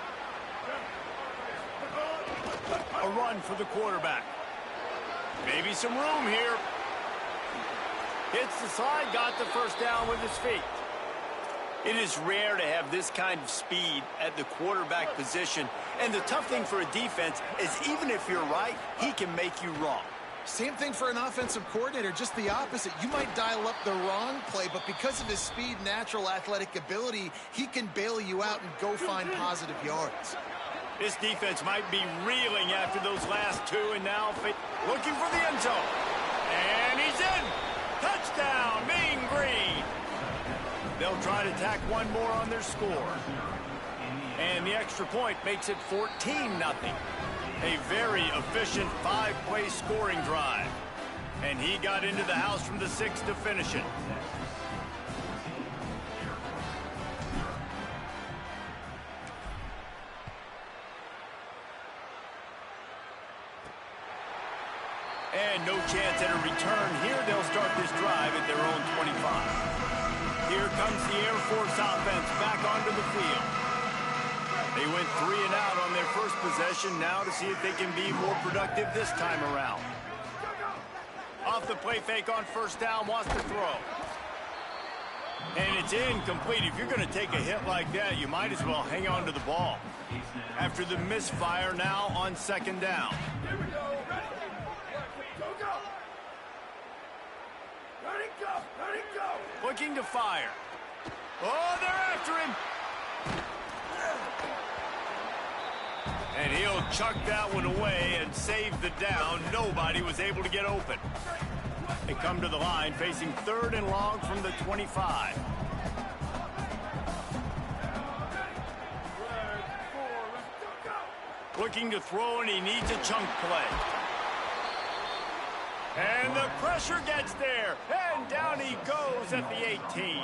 A run for the quarterback. Maybe some room here. Hits the slide, got the first down with his feet. It is rare to have this kind of speed at the quarterback position. And the tough thing for a defense is even if you're right, he can make you wrong. Same thing for an offensive coordinator, just the opposite. You might dial up the wrong play, but because of his speed, natural athletic ability, he can bail you out and go find positive yards. This defense might be reeling after those last two, and now looking for the end zone. And he's in. Touchdown, Mean Green. They'll try to tack one more on their score. And the extra point makes it 14-0. A very efficient 5-play scoring drive. And he got into the house from the 6 to finish it. And no chance at a return here. They'll start this drive at their own 25. Here comes the Air Force offense back onto the field. They went 3 and out on their first possession. Now to see if they can be more productive this time around. Off the play fake on first down, wants to throw. And it's incomplete. If you're going to take a hit like that, you might as well hang on to the ball. After the misfire, now on second down. Here we go. Ready? Go. Ready, go. Looking to fire. Oh, they're after him. And he'll chuck that one away and save the down. Nobody was able to get open. They come to the line facing 3rd and long from the 25. Looking to throw, and he needs a chunk play. And the pressure gets there. And down he goes at the 18.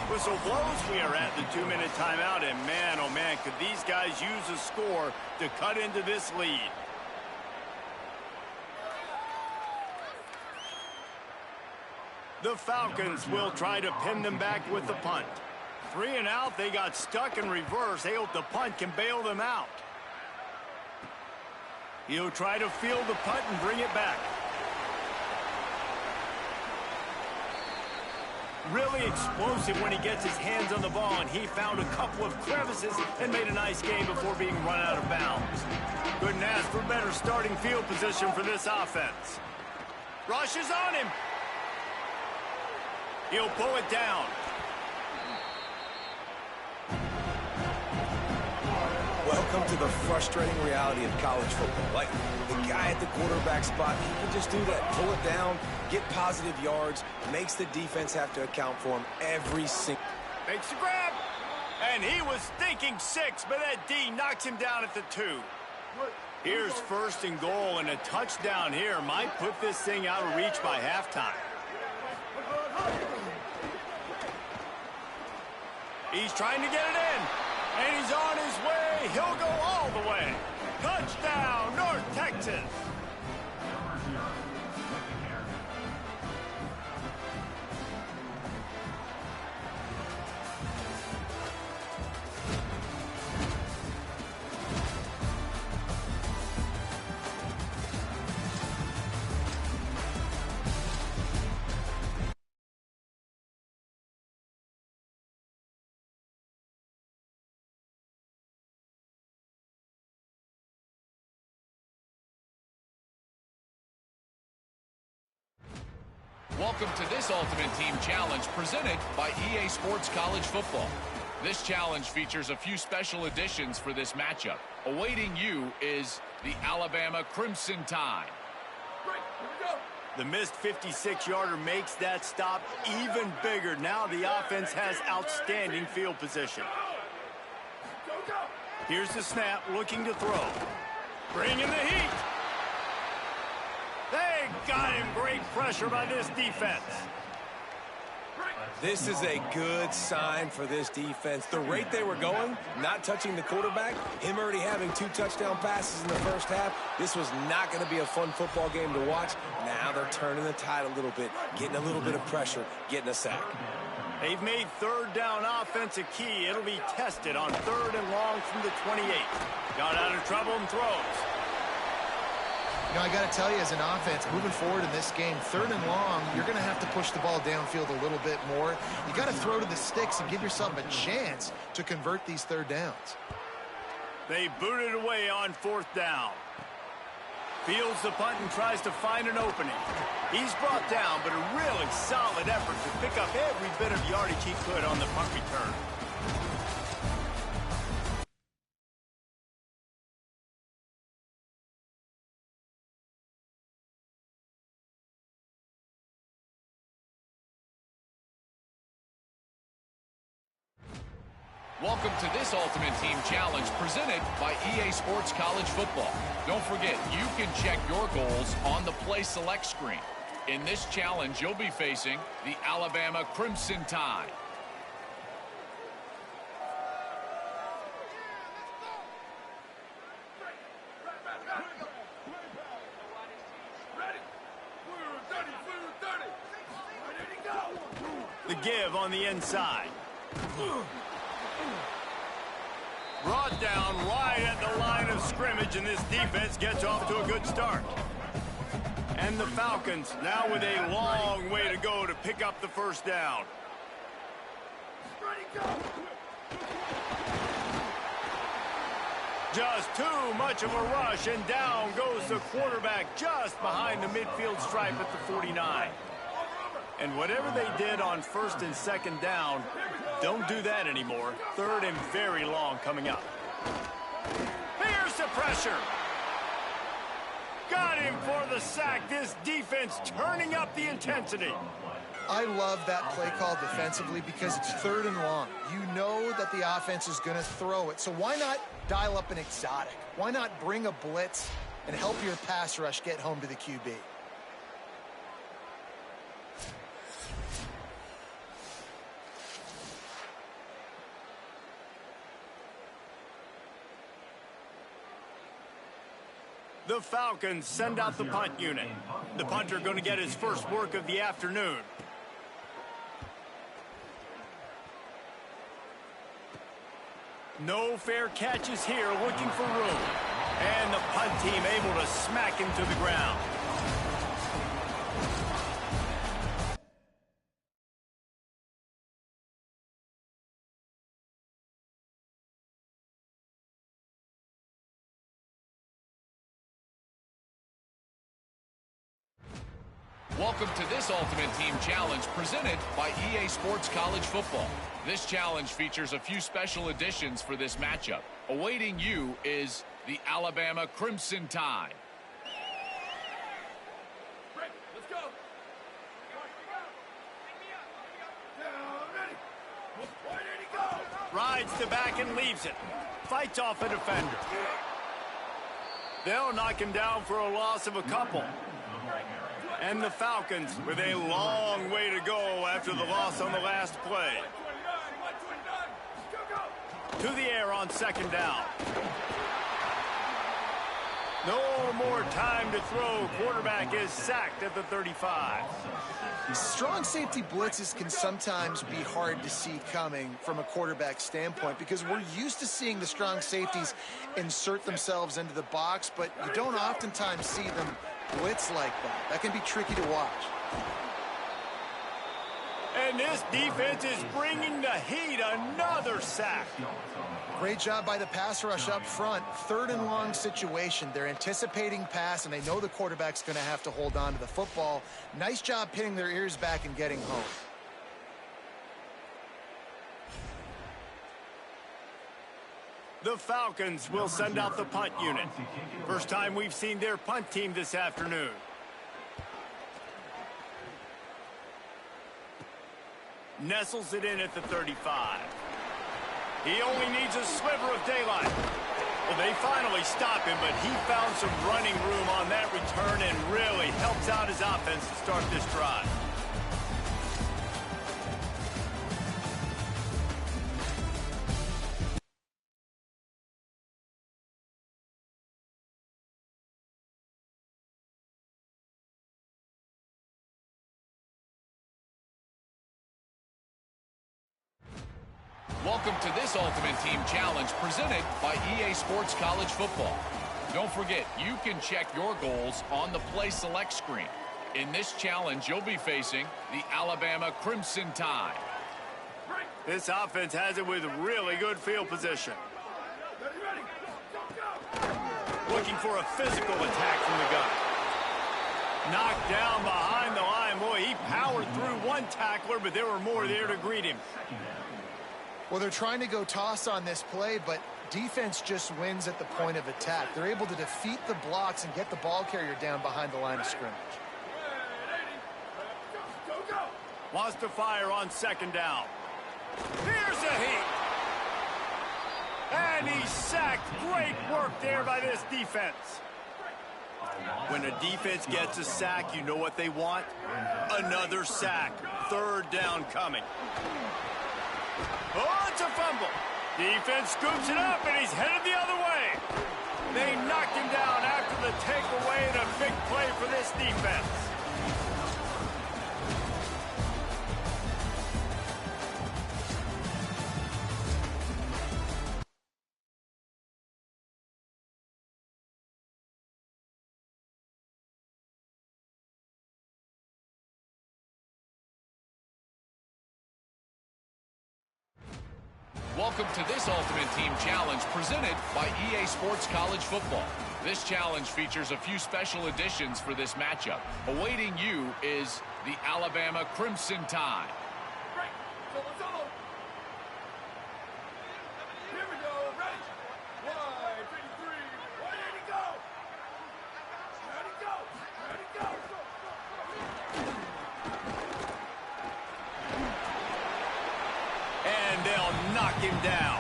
Whistle blows. We are at the 2-minute timeout, and man, oh man, could these guys use a score to cut into this lead. The Falcons will try to pin them back with the punt. 3 and out, they got stuck in reverse. They hope the punt can bail them out. He'll try to field the punt and bring it back. Really explosive when he gets his hands on the ball, and he found a couple of crevices and made a nice game before being run out of bounds. Couldn't ask for better starting field position for this offense. Rush is on him. He'll pull it down. Welcome to the frustrating reality of college football. Like, the guy at the quarterback spot, he can just do that. Pull it down, get positive yards, makes the defense have to account for him every single... Makes the grab. And he was thinking 6, but that D knocks him down at the 2. Here's 1st and goal, and a touchdown here might put this thing out of reach by halftime. He's trying to get it in. And he's on his way. He'll go all the way. Touchdown, North Texas. Welcome to this Ultimate Team Challenge presented by EA Sports College Football. This challenge features a few special additions for this matchup. Awaiting you is the Alabama Crimson Tide. The missed 56-yarder makes that stop even bigger. Now the offense has outstanding field position. Here's the snap, looking to throw. Bringing the heat. They got him. Great pressure by this defense. This is a good sign for this defense. The rate they were going, not touching the quarterback, him already having 2 touchdown passes in the first half, this was not going to be a fun football game to watch. Now they're turning the tide a little bit, getting a little bit of pressure, getting a sack. They've made 3rd down offense a key. It'll be tested on 3rd and long from the 28. Got out of trouble and throws. You know, I got to tell you, as an offense, moving forward in this game, 3rd and long, you're going to have to push the ball downfield a little bit more. You got to throw to the sticks and give yourself a chance to convert these 3rd downs. They boot it away on 4th down. Fields the punt and tries to find an opening. He's brought down, but a really solid effort to pick up every bit of yardage he could on the punt return. Welcome to this Ultimate Team Challenge presented by EA Sports College Football. Don't forget, you can check your goals on the Play Select screen. In this challenge, you'll be facing the Alabama Crimson Tide. The give on the inside. Brought down right at the line of scrimmage, and this defense gets off to a good start. And the Falcons now with a long way to go to pick up the 1st down. Just too much of a rush, and down goes the quarterback just behind the midfield stripe at the 49. And whatever they did on 1st and 2nd down, don't do that anymore. 3rd and very long coming up. Here's the pressure. Got him for the sack. This defense turning up the intensity. I love that play call defensively because it's 3rd and long. You know that the offense is going to throw it. So why not dial up an exotic? Why not bring a blitz and help your pass rush get home to the QB? The Falcons send out the punt unit. The punter going to get his first work of the afternoon. No fair catches here, looking for room. And the punt team able to smack him to the ground. Welcome to this Ultimate Team Challenge presented by EA Sports College Football. This challenge features a few special additions for this matchup. Awaiting you is the Alabama Crimson Tide. Let's go. Ready. Where did he go? Rides to back and leaves it. Fights off a defender. They'll knock him down for a loss of a couple. And the Falcons with a long way to go after the loss on the last play. To the air on second down. No more time to throw. Quarterback is sacked at the 35. Strong safety blitzes can sometimes be hard to see coming from a quarterback standpoint because we're used to seeing the strong safeties insert themselves into the box, but you don't oftentimes see them blitz like that. That can be tricky to watch. And this defense is bringing the heat. Another sack. Great job by the pass rush up front. Third and long situation. They're anticipating pass, and they know the quarterback's going to have to hold on to the football. Nice job pinning their ears back and getting home. The Falcons will send out the punt unit. First time we've seen their punt team this afternoon. Nestles it in at the 35. He only needs a sliver of daylight. Well, they finally stop him, but he found some running room on that return and really helps out his offense to start this drive. Welcome to this Ultimate Team Challenge presented by EA Sports College Football. Don't forget, you can check your goals on the Play Select screen. In this challenge, you'll be facing the Alabama Crimson Tide. This offense has it with really good field position. Ready. Go. Looking for a physical attack from the gun. Knocked down behind the line. Boy, he powered through one tackler, but there were more there to greet him. Well, they're trying to go toss on this play, but defense just wins at the point of attack. They're able to defeat the blocks and get the ball carrier down behind the line of scrimmage. Go. Wants to fire on second down. Here's a heat. And he's sacked. Great work there by this defense. When a defense gets a sack, you know what they want? Another sack. Third down coming. Oh, it's a fumble. Defense scoops it up, and he's headed the other way. They knocked him down after the takeaway, and a big play for this defense. Welcome to this Ultimate Team Challenge presented by EA Sports College Football. This challenge features a few special additions for this matchup. Awaiting you is the Alabama Crimson Tide. Solo. Here we go. Ready. 1, 2, 3. Where did he go? And they'll knock him down.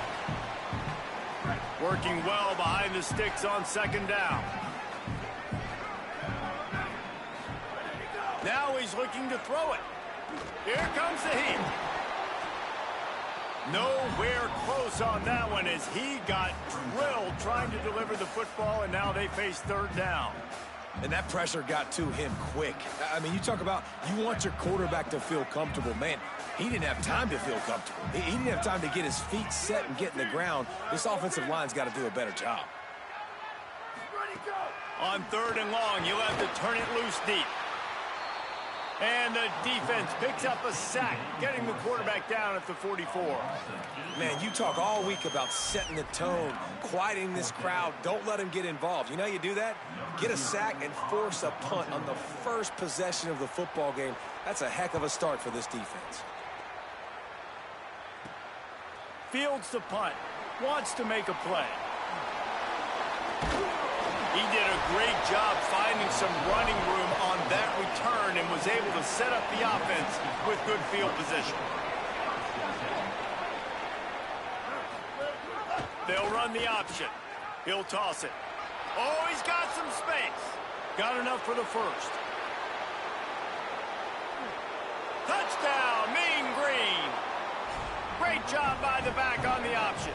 Working well behind the sticks on second down. Now he's looking to throw it. Here comes the heat. Nowhere close on that one as he got drilled trying to deliver the football, and now they face third down. And that pressure got to him quick. I mean, you talk about you want your quarterback to feel comfortable. Man, he didn't have time to feel comfortable. He didn't have time to get his feet set and get in the ground. This offensive line's got to do a better job. On 3rd and long, you'll have to turn it loose deep. And the defense picks up a sack, getting the quarterback down at the 44. Man, you talk all week about setting the tone, quieting this crowd. Don't let him get involved. You know how you do that? Get a sack and force a punt on the first possession of the football game. That's a heck of a start for this defense. Fields the punt. Wants to make a play. He did a great job finding some running room on that return and was able to set up the offense with good field position. They'll run the option. He'll toss it. Oh, he's got some space. Got enough for the first. Touchdown, Mean Green. Great job by the back on the option.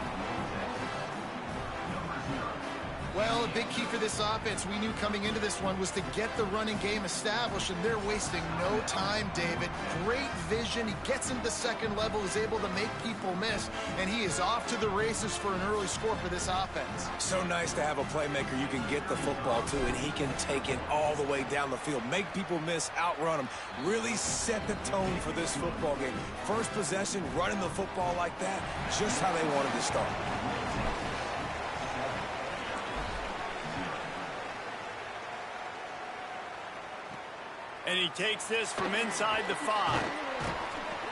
Well, a big key for this offense, we knew coming into this one, was to get the running game established, and they're wasting no time, David. Great vision. He gets into the second level, is able to make people miss, and he is off to the races for an early score for this offense. So nice to have a playmaker you can get the football to, and he can take it all the way down the field, make people miss, outrun them, really set the tone for this football game. First possession, running the football like that, just how they wanted to start. And he takes this from inside the 5.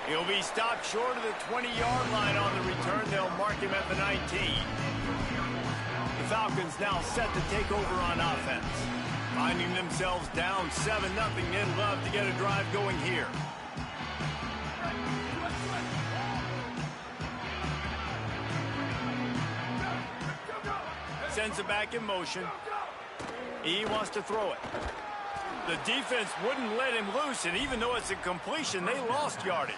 He'll be stopped short of the 20-yard line on the return. They'll mark him at the 19. The Falcons now set to take over on offense. Finding themselves down 7-0, they'd love to get a drive going here. Sends it back in motion. He wants to throw it. The defense wouldn't let him loose, and even though it's a completion, they lost yardage.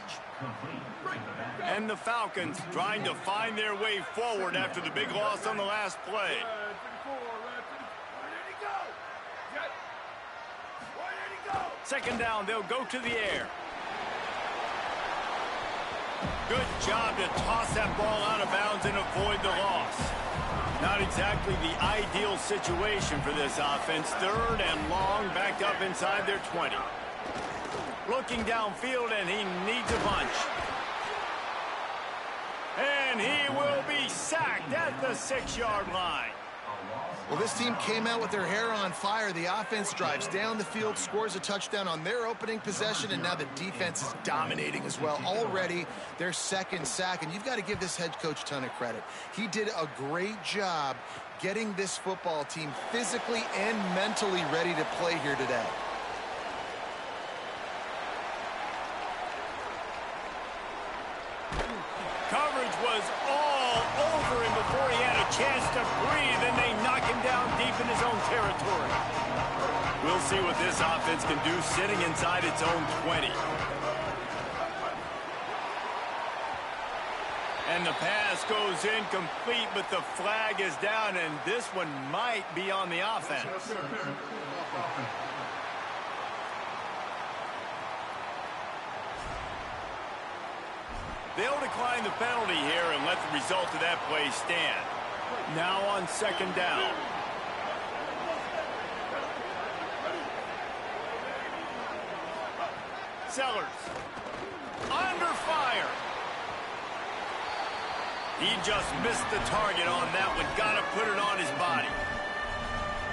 And the Falcons trying to find their way forward after the big loss on the last play. Second down, they'll go to the air. Good job to toss that ball out of bounds and avoid the loss. Not exactly the ideal situation for this offense. 3rd and long, backed up inside their 20. Looking downfield, and he needs a bunch. And he will be sacked at the 6-yard line. Well, this team came out with their hair on fire. The offense drives down the field, scores a touchdown on their opening possession, and now the defense is dominating as well. Already their second sack, and you've got to give this head coach a ton of credit. He did a great job getting this football team physically and mentally ready to play here today. Coverage was all over him before he had a chance to breathe, and they knock him down deep in his own territory. We'll see what this offense can do sitting inside its own 20. And the pass goes incomplete, but the flag is down, and this one might be on the offense. They'll decline the penalty here and let the result of that play stand. Now on second down. Sellers. Under fire. He just missed the target on that one. Got to put it on his body.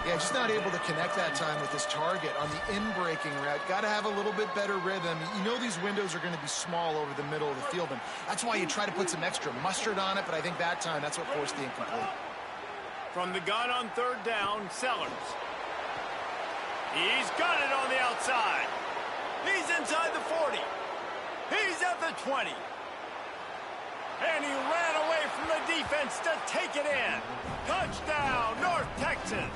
Yeah, just not able to connect that time with his target on the in-breaking route. Got to have a little bit better rhythm. You know these windows are going to be small over the middle of the field, and that's why you try to put some extra mustard on it, but I think that time that's what forced the incomplete. From the gun on third down, Sellers. He's got it on the outside. He's inside the 40. He's at the 20. And he ran away from the defense to take it in. Touchdown, North Texas.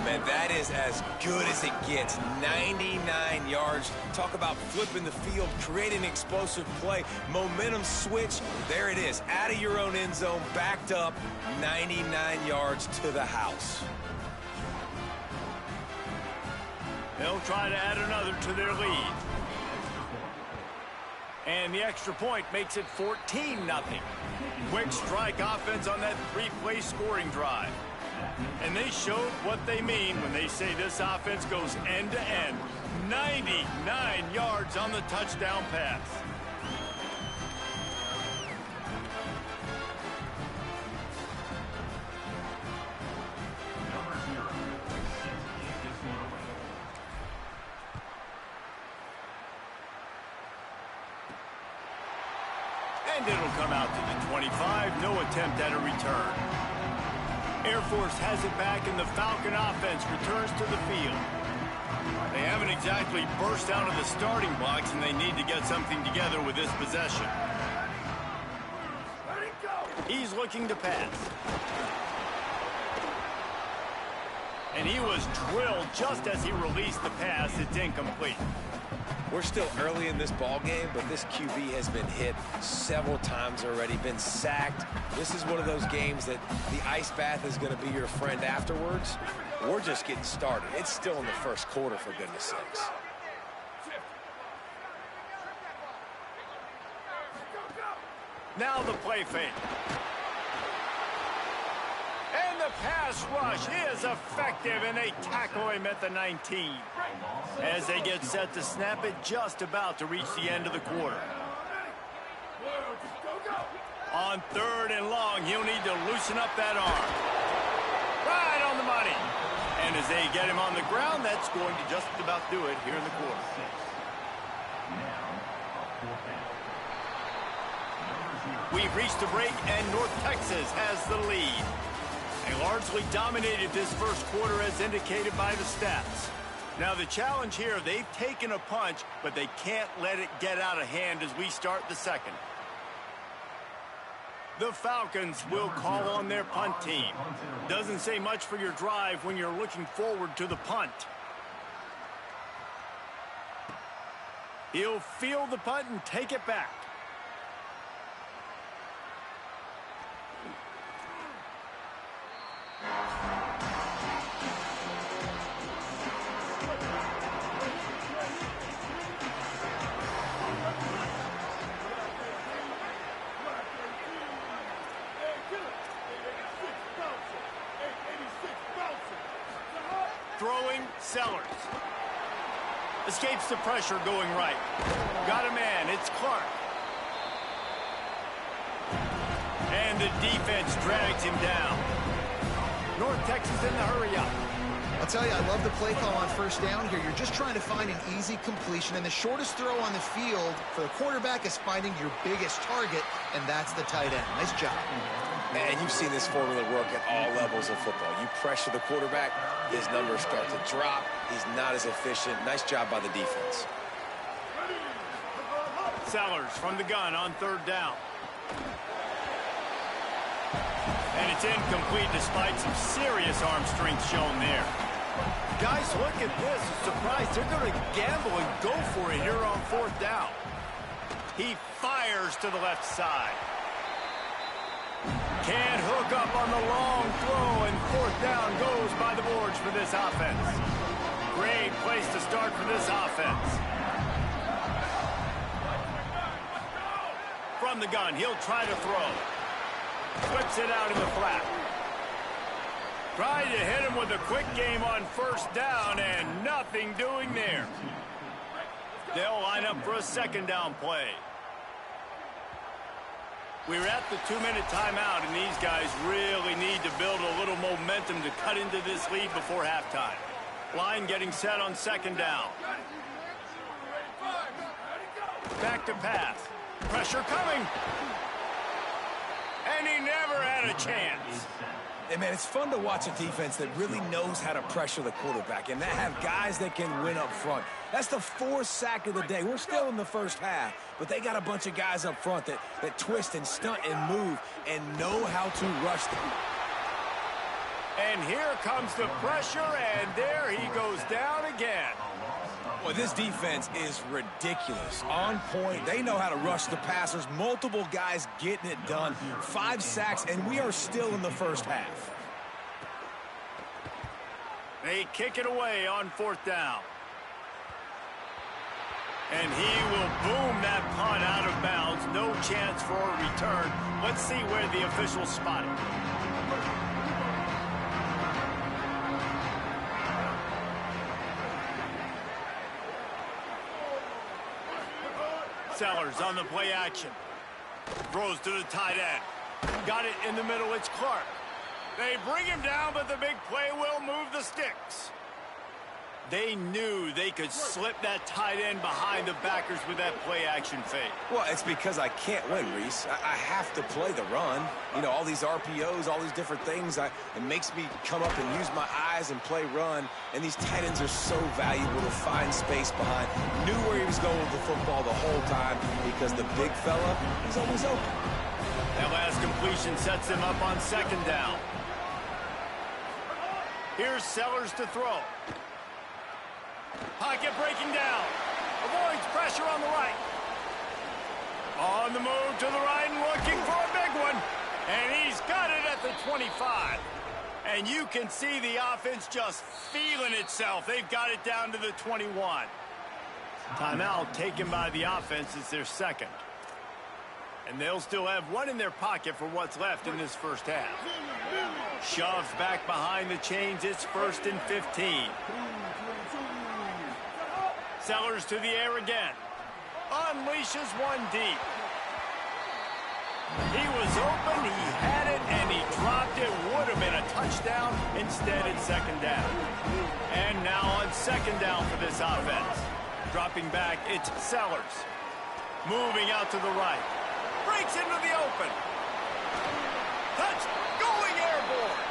Man, that is as good as it gets. 99 yards. Talk about flipping the field, creating an explosive play. Momentum switch. There it is. Out of your own end zone, backed up. 99 yards to the house. They'll try to add another to their lead. And the extra point makes it 14-0. Quick strike offense on that three-play scoring drive. And they showed what they mean when they say this offense goes end-to-end. 99 yards on the touchdown pass. And it'll come out to the 25. No attempt at a return. Air Force has it back, and the Falcon offense returns to the field. They haven't exactly burst out of the starting blocks, and they need to get something together with this possession. He's looking to pass. And he was drilled just as he released the pass. It's incomplete. We're still early in this ball game, but this QB has been hit several times already, been sacked. This is one of those games that the ice bath is going to be your friend afterwards. We're just getting started. It's still in the first quarter, for goodness sakes. Now the play fake. And the pass rush is effective, and they tackle him at the 19. As they get set to snap it, just about to reach the end of the quarter. On 3rd and long, he'll need to loosen up that arm. Right on the money. And as they get him on the ground, that's going to just about do it here in the quarter. We've reached the break, and North Texas has the lead. They largely dominated this first quarter as indicated by the stats. Now the challenge here, they've taken a punch, but they can't let it get out of hand as we start the second. The Falcons will call on their punt team. Doesn't say much for your drive when you're looking forward to the punt. He'll field the punt and take it back. Throwing, Sellers. Escapes the pressure going right. Got a man, it's Clark. And the defense drags him down. North Texas in the hurry up. I'll tell you, I love the play call on first down here. You're just trying to find an easy completion, and the shortest throw on the field for the quarterback is finding your biggest target, and that's the tight end. Nice job. Man, you've seen this formula work at all levels of football. You pressure the quarterback, his numbers start to drop. He's not as efficient. Nice job by the defense. Sellers from the gun on 3rd down. And it's incomplete despite some serious arm strength shown there. Guys, look at this. Surprised they're going to gamble and go for it here on 4th down. He fires to the left side. Can't hook up on the long throw, and 4th down goes by the boards for this offense. Great place to start for this offense. From the gun, he'll try to throw. Flips it out in the flat. Tried to hit him with a quick game on 1st down, and nothing doing there. They'll line up for a 2nd down play. We're at the 2-minute timeout, and these guys really need to build a little momentum to cut into this lead before halftime. Line getting set on 2nd down. Back to pass. Pressure coming. And he never had a chance. Hey, man, it's fun to watch a defense that really knows how to pressure the quarterback and that have guys that can win up front. That's the 4th sack of the day. We're still in the first half, but they got a bunch of guys up front that twist and stunt and move and know how to rush them. And here comes the pressure, and there he goes down again. Boy, this defense is ridiculous. On point. They know how to rush the passers. Multiple guys getting it done. 5 sacks, and we are still in the first half. They kick it away on 4th down. And he will boom that punt out of bounds. No chance for a return. Let's see where the officials spot it. Sellers on the play action. Throws to the tight end. Got it in the middle. It's Clark. They bring him down, but the big play will move the sticks. They knew they could slip that tight end behind the backers with that play action fake. Well, it's because I can't win, Reese. I have to play the run. You know, all these RPOs, all these different things. It makes me come up and use my eyes and play run. And these tight ends are so valuable to find space behind. Knew where he was going with the football the whole time because the big fella, he's always open. That last completion sets him up on second down. Here's Sellers to throw. Pocket breaking down. Avoids pressure on the right. On the move to the right and looking for a big one. And he's got it at the 25. And you can see the offense just feeling itself. They've got it down to the 21. Timeout taken by the offense is their second. And they'll still have one in their pocket for what's left in this first half. Shoved back behind the chains. It's 1st and 15. Sellers to the air again. Unleashes one deep. He was open, he had it, and he dropped it. Would have been a touchdown. Instead, it's second down. And now on second down for this offense. Dropping back, it's Sellers. Moving out to the right. Breaks into the open. Touch, going airborne.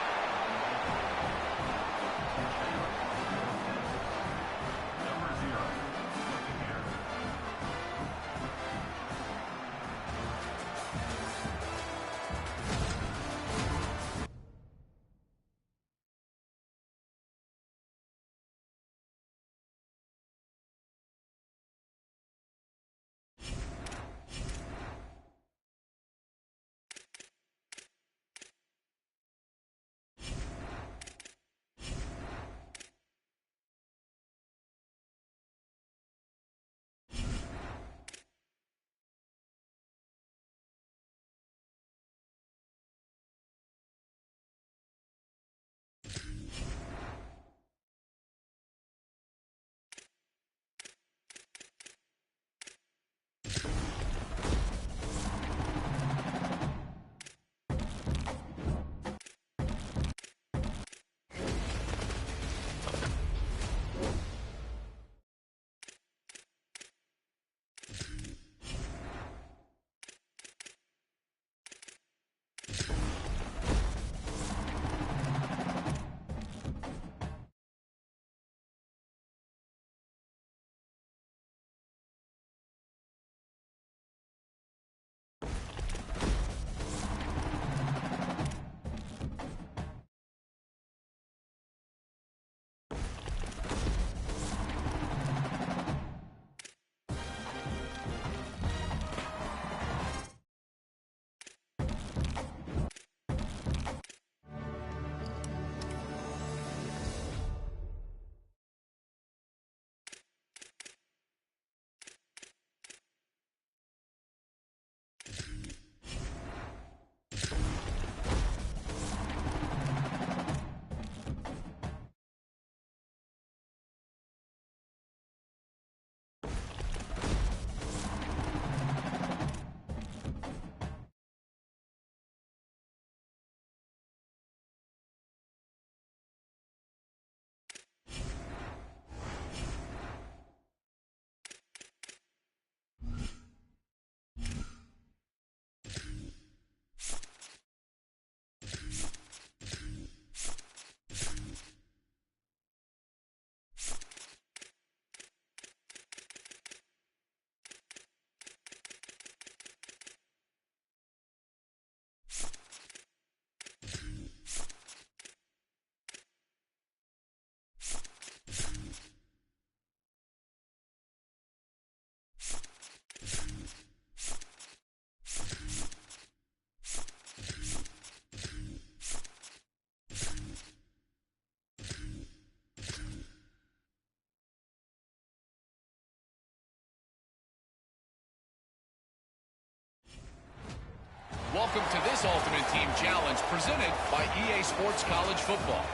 Ultimate Team Challenge presented by EA Sports College Football.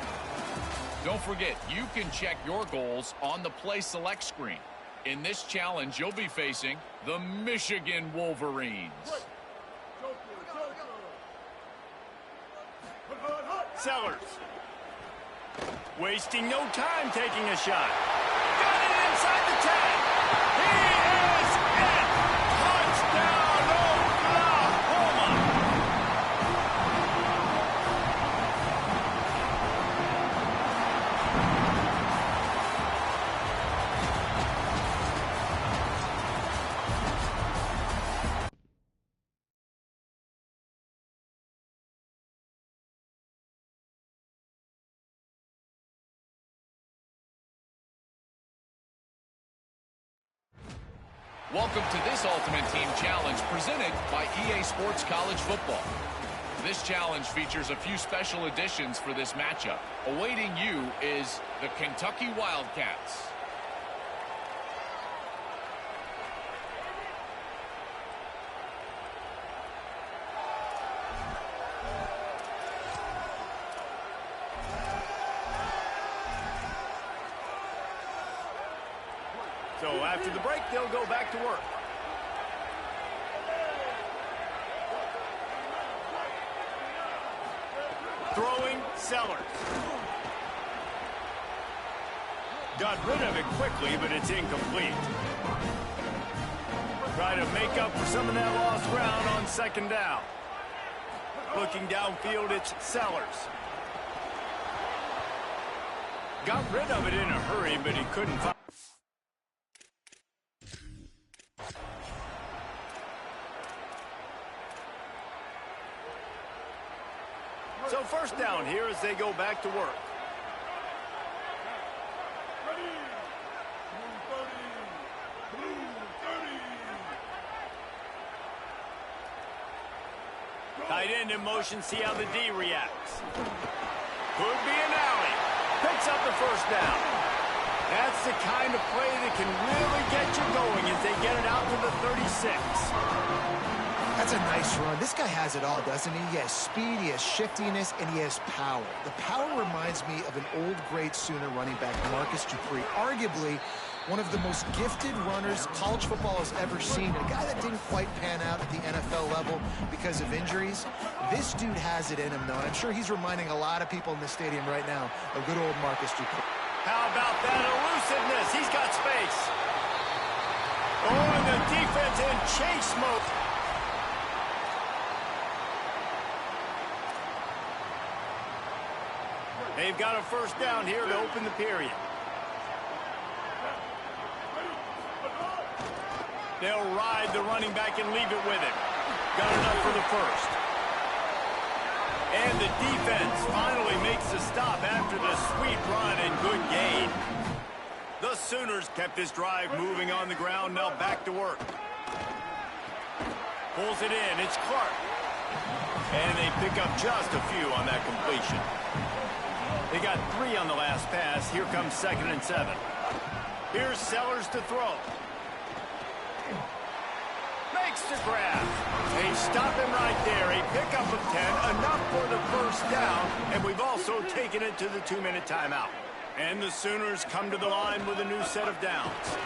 Don't forget, you can check your goals on the Play Select screen. In this challenge, you'll be facing the Michigan Wolverines. Sellers. Wasting no time taking a shot. Got it inside the 10. He is it. Touchdown, Oklahoma. Welcome to this Ultimate Team Challenge presented by EA Sports College Football. This challenge features a few special additions for this matchup. Awaiting you is the Kentucky Wildcats. So after the break, they'll go back to work. Throwing, Sellers. Got rid of it quickly, but it's incomplete. Try to make up for some of that lost ground on second down. Looking downfield, it's Sellers. Got rid of it in a hurry, but he couldn't find. So first down here as they go back to work. Tight end in motion, see how the D reacts. Could be an alley. Picks up the first down. That's the kind of play that can really get you going as they get it out to the 36. That's a nice run. This guy has it all, doesn't he? He has speed, he has shiftiness, and he has power. The power reminds me of an old great Sooner running back, Marcus Dupree. Arguably one of the most gifted runners college football has ever seen. A guy that didn't quite pan out at the NFL level because of injuries. This dude has it in him, though, and I'm sure he's reminding a lot of people in the stadium right now of good old Marcus Dupree. How about that elusiveness? He's got space. Oh, and the defense in chase mode. They've got a first down here to open the period. They'll ride the running back and leave it with him. Got enough for the first. And the defense finally makes the stop after the sweet run and good gain. The Sooners kept this drive moving on the ground. Now back to work. Pulls it in. It's Clark. And they pick up just a few on that completion. They got 3 on the last pass. Here comes 2nd and 7. Here's Sellers to throw. Makes the grab. They stop him right there. A pickup of 10, enough for the first down. And we've also taken it to the 2-minute timeout. And the Sooners come to the line with a new set of downs.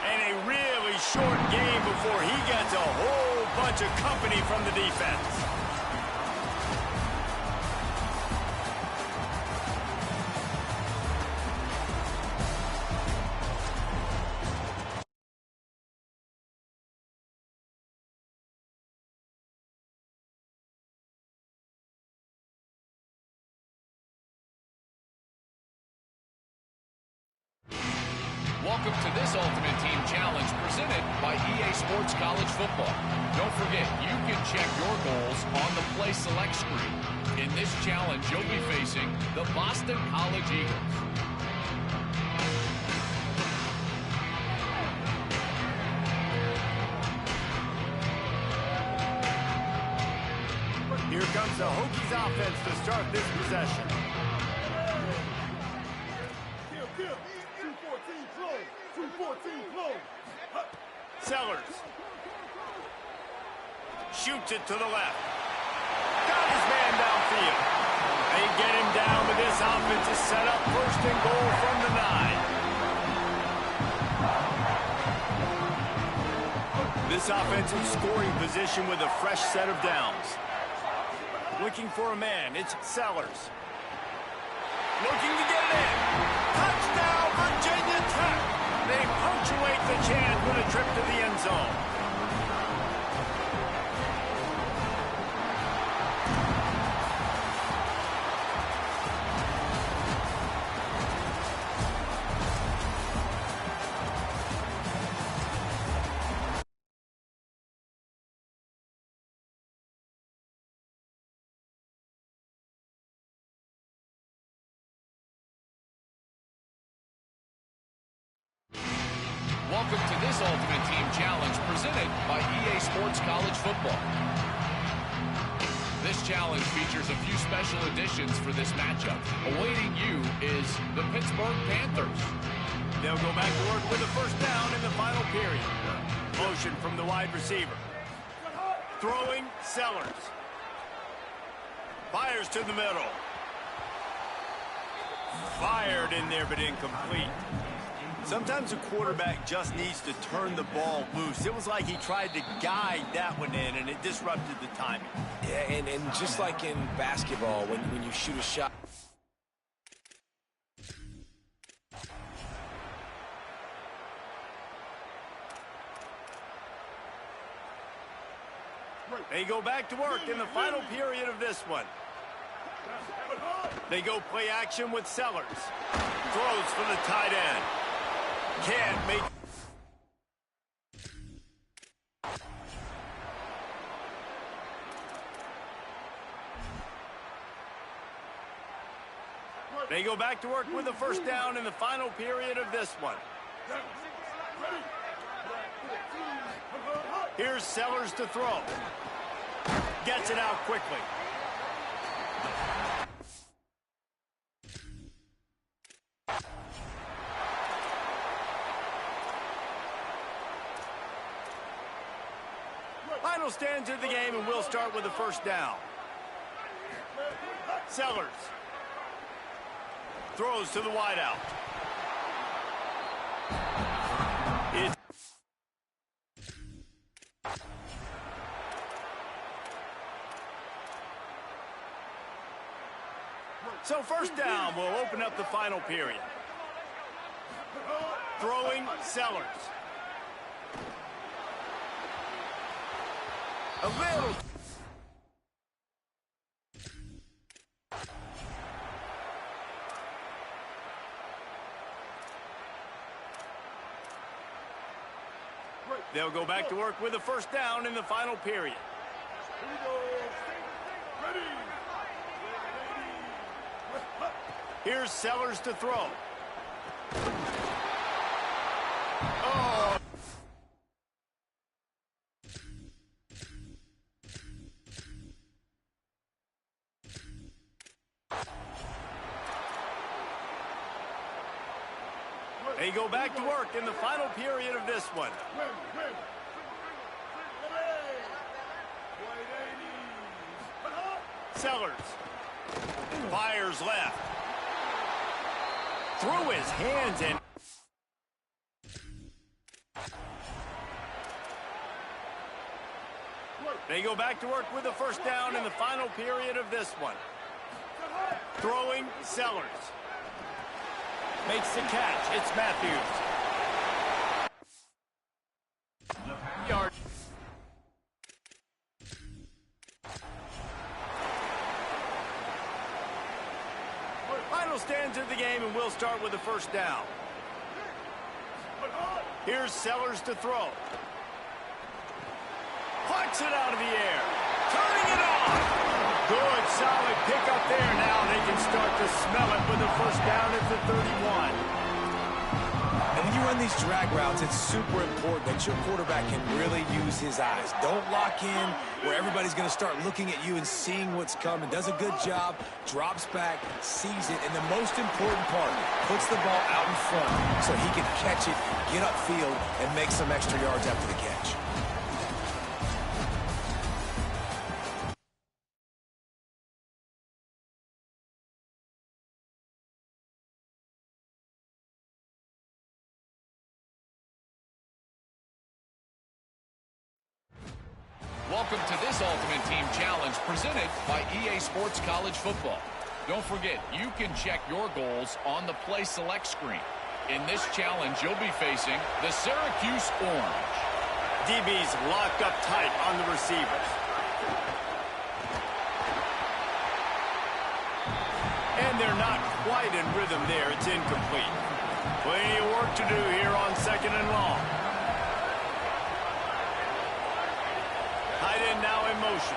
And a really short game before he gets a whole bunch of company from the defense. Welcome to this Ultimate Team Challenge presented by EA Sports College Football. Don't forget, you can check your goals on the Play Select screen. In this challenge, you'll be facing the Boston College Eagles. Here comes the Hokies offense to start this possession. Sellers. Shoots it to the left. Got his man downfield. They get him down, but this offense is set up first and goal from the 9. This offense in scoring position with a fresh set of downs. Looking for a man, it's Sellers. Looking to get it in. Touchdown, Virginia Tech. They punctuate the chance with a trip to the end zone. Welcome to this Ultimate Team Challenge presented by EA Sports College Football. This challenge features a few special additions for this matchup. Awaiting you is the Pittsburgh Panthers. They'll go back to work with a first down in the final period. Motion from the wide receiver. Throwing, Sellers. Fires to the middle. Fired in there, but incomplete. Sometimes a quarterback just needs to turn the ball loose. It was like he tried to guide that one in, and it disrupted the timing. Yeah, and just like in basketball, when you shoot a shot. They go back to work in the final period of this one. They go play action with Sellers. Throws for the tight end. Can't make. They go back to work with the first down in the final period of this one. Here's Sellers to throw. Gets it out quickly. Final stands of the game, and we'll start with the first down. Sellers. Throws to the wideout. So first down will open up the final period. Throwing, Sellers. A little. They'll go back to work with a first down in the final period. Here's Sellers to throw. Oh. They go back to work in the final period of this one. Sellers. Fires left. Threw his hands in. They go back to work with the first down in the final period of this one. Throwing, Sellers. Makes the catch. It's Matthews. Yard. Final stands of the game, and we'll start with the first down. Here's Sellers to throw. Plucks it out of the air. Turning it on. Good, solid pickup there. Now they can start to smell it with the first down at the 31. And when you run these drag routes, it's super important that your quarterback can really use his eyes. Don't lock in where everybody's going to start looking at you and seeing what's coming. Does a good job, drops back, sees it, and the most important part, puts the ball out in front so he can catch it, get upfield, and make some extra yards after the catch. Welcome to this Ultimate Team Challenge presented by EA Sports College Football. Don't forget, you can check your goals on the Play Select screen. In this challenge, you'll be facing the Syracuse Orange. DB's locked up tight on the receivers. And they're not quite in rhythm there. It's incomplete. Plenty of work to do here on 2nd and long. Tight end now in motion.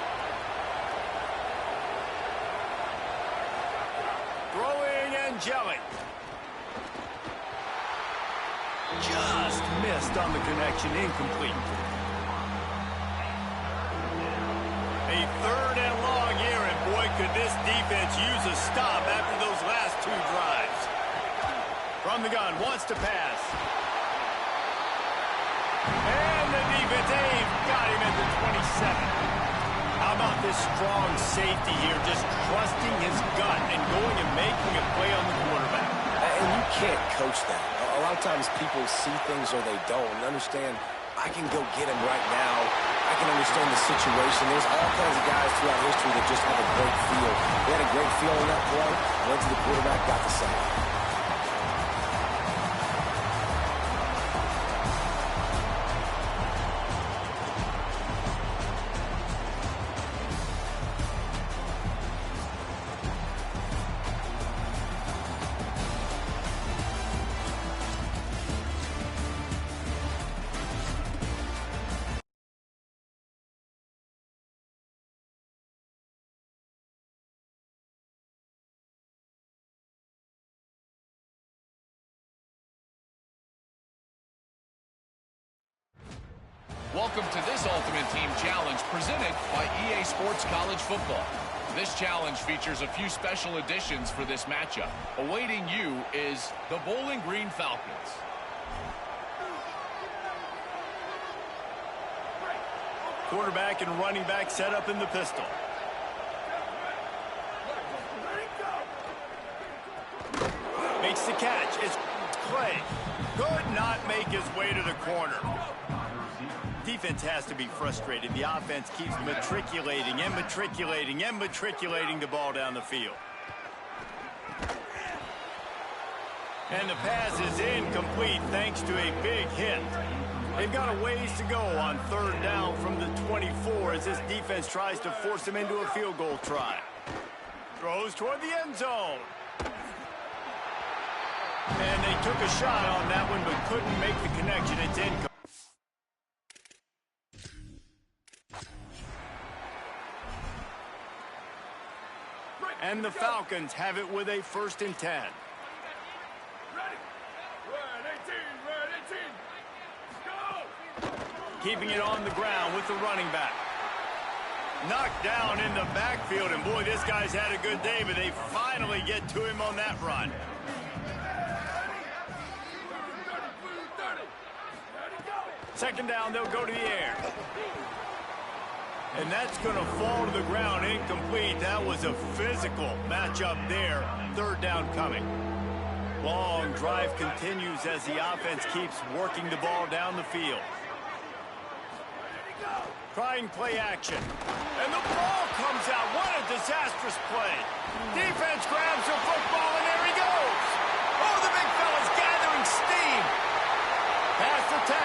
Throwing and jelly. Just missed on the connection, incomplete. A 3rd and long here, and boy, could this defense use a stop after those last 2 drives. From the gun, wants to pass. And the defense aimed, got him at the 27. How about this strong safety here, just trusting his gut and going and making a play on the quarterback. And you can't coach that. A lot of times people see things or they don't. And understand, I can go get him right now. I can understand the situation. There's all kinds of guys throughout history that just have a great feel. They had a great feel in that play. Went to the quarterback, got the sack. Welcome to this Ultimate Team Challenge presented by EA Sports College Football. This challenge features a few special additions for this matchup. Awaiting you is the Bowling Green Falcons. Quarterback and running back set up in the pistol. Makes the catch. It's Clay. Could not make his way to the corner. Defense has to be frustrated. The offense keeps matriculating and matriculating and matriculating the ball down the field. And the pass is incomplete thanks to a big hit. They've got a ways to go on 3rd down from the 24 as this defense tries to force them into a field goal try. Throws toward the end zone. And they took a shot on that one but couldn't make the connection. It's incomplete. And the Falcons have it with a 1st and 10. Ready? Run 18, run 18. Go! Keeping it on the ground with the running back. Knocked down in the backfield, and boy, this guy's had a good day, but they finally get to him on that run. 2nd down, they'll go to the air. And that's going to fall to the ground incomplete. That was a physical matchup there. 3rd down coming. Long drive continues as the offense keeps working the ball down the field. Trying play action. And the ball comes out. What a disastrous play. Defense grabs the football, and there he goes. Oh, the big fella's gathering steam. Past the 10.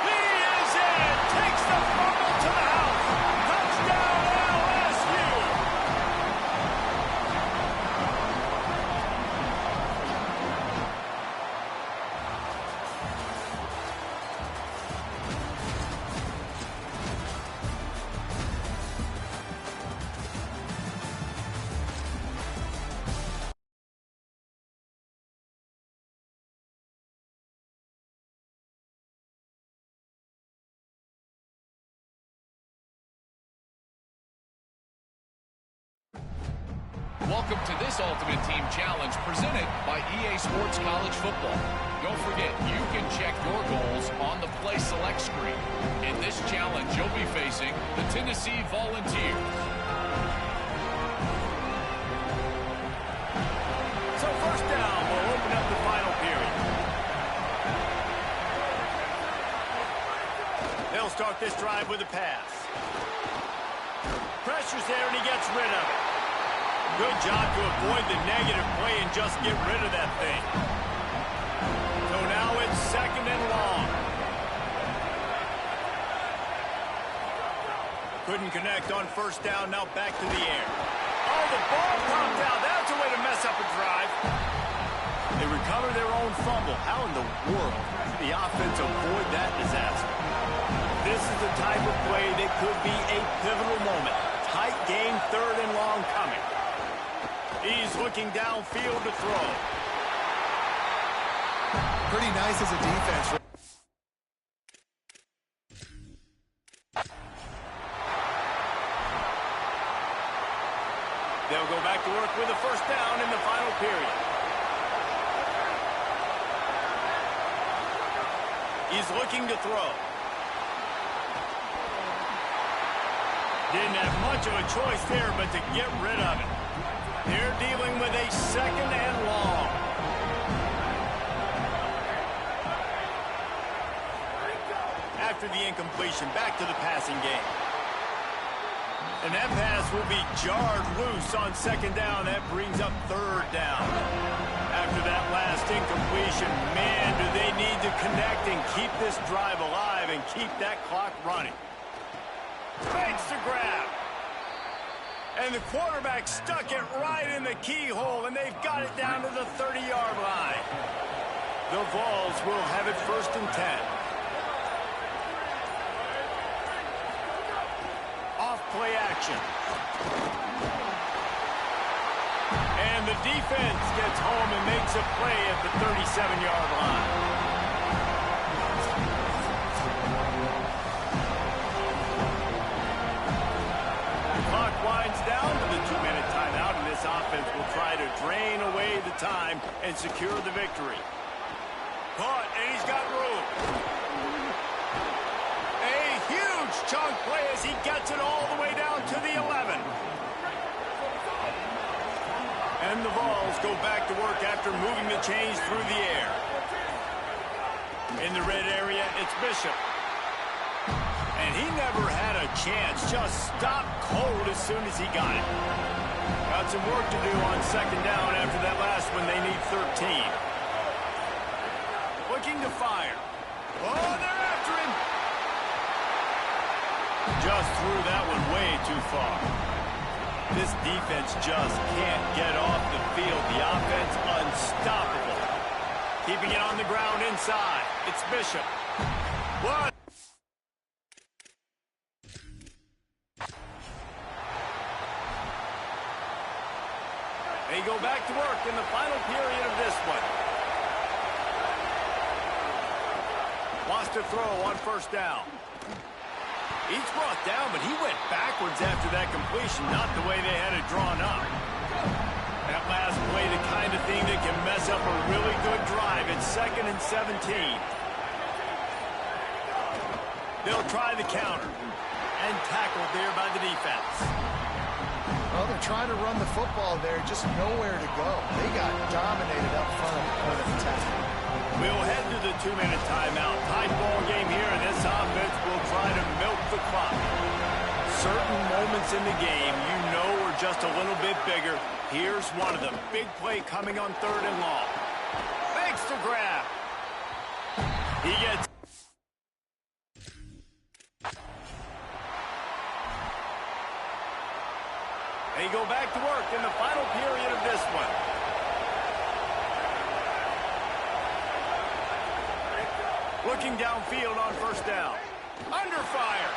He is in. Takes the fumble to the house. Touchdown, LSU. Welcome to this Ultimate Team Challenge presented by EA Sports College Football. Don't forget, you can check your goals on the Play Select screen. In this challenge, you'll be facing the Tennessee Volunteers. So 1st down will open up the final period. They'll start this drive with a pass. Pressure's there, and he gets rid of it. Good job to avoid the negative play and just get rid of that thing. So now it's 2nd and long. Couldn't connect on 1st down, now back to the air. Oh, the ball popped out. That's a way to mess up a drive. They recover their own fumble. How in the world did the offense avoid that disaster? This is the type of play that could be a pivotal moment. Tight game, 3rd and long coming. He's looking downfield to throw. Pretty nice as a defense. They'll go back to work with a 1st down in the final period. He's looking to throw. Didn't have much of a choice there, but to get rid of it. They're dealing with a 2nd and long. After the incompletion, back to the passing game. And that pass will be jarred loose on 2nd down. That brings up 3rd down. After that last incompletion, man, do they need to connect and keep this drive alive and keep that clock running. Makes the grab. And the quarterback stuck it right in the keyhole, and they've got it down to the 30-yard line. The Vols will have it 1st and 10. Play action. And the defense gets home and makes a play at the 37-yard line. The clock winds down to the 2-minute timeout, and this offense will try to drain away the time and secure the victory. Caught, and he's got room. Chunk play as he gets it all the way down to the 11. And the Vols go back to work after moving the chains through the air. In the red area, it's Bishop. And he never had a chance. Just stopped cold as soon as he got it. Got some work to do on 2nd down after that last one. They need 13. Looking to fire. Oh, they're after him. Just threw that one way too far. This defense just can't get off the field. The offense unstoppable. Keeping it on the ground inside. It's Bishop. What? They go back to work in the final period of this one. Wants to throw on 1st down. He's brought down, but he went backwards after that completion, not the way they had it drawn up. That last play, the kind of thing that can mess up a really good drive. It's 2nd and 17. They'll try the counter. And tackled there by the defense. Well, they're trying to run the football there, just nowhere to go. They got dominated up front at the point of attack. We'll head to the 2-minute timeout. Tight ball game here, and this offense will try to milk the clock. Certain moments in the game you know are just a little bit bigger. Here's one of them. Big play coming on 3rd and long. Makes the grab. He gets... They go back to work in the final period of this one. Looking downfield on 1st down. Under fire.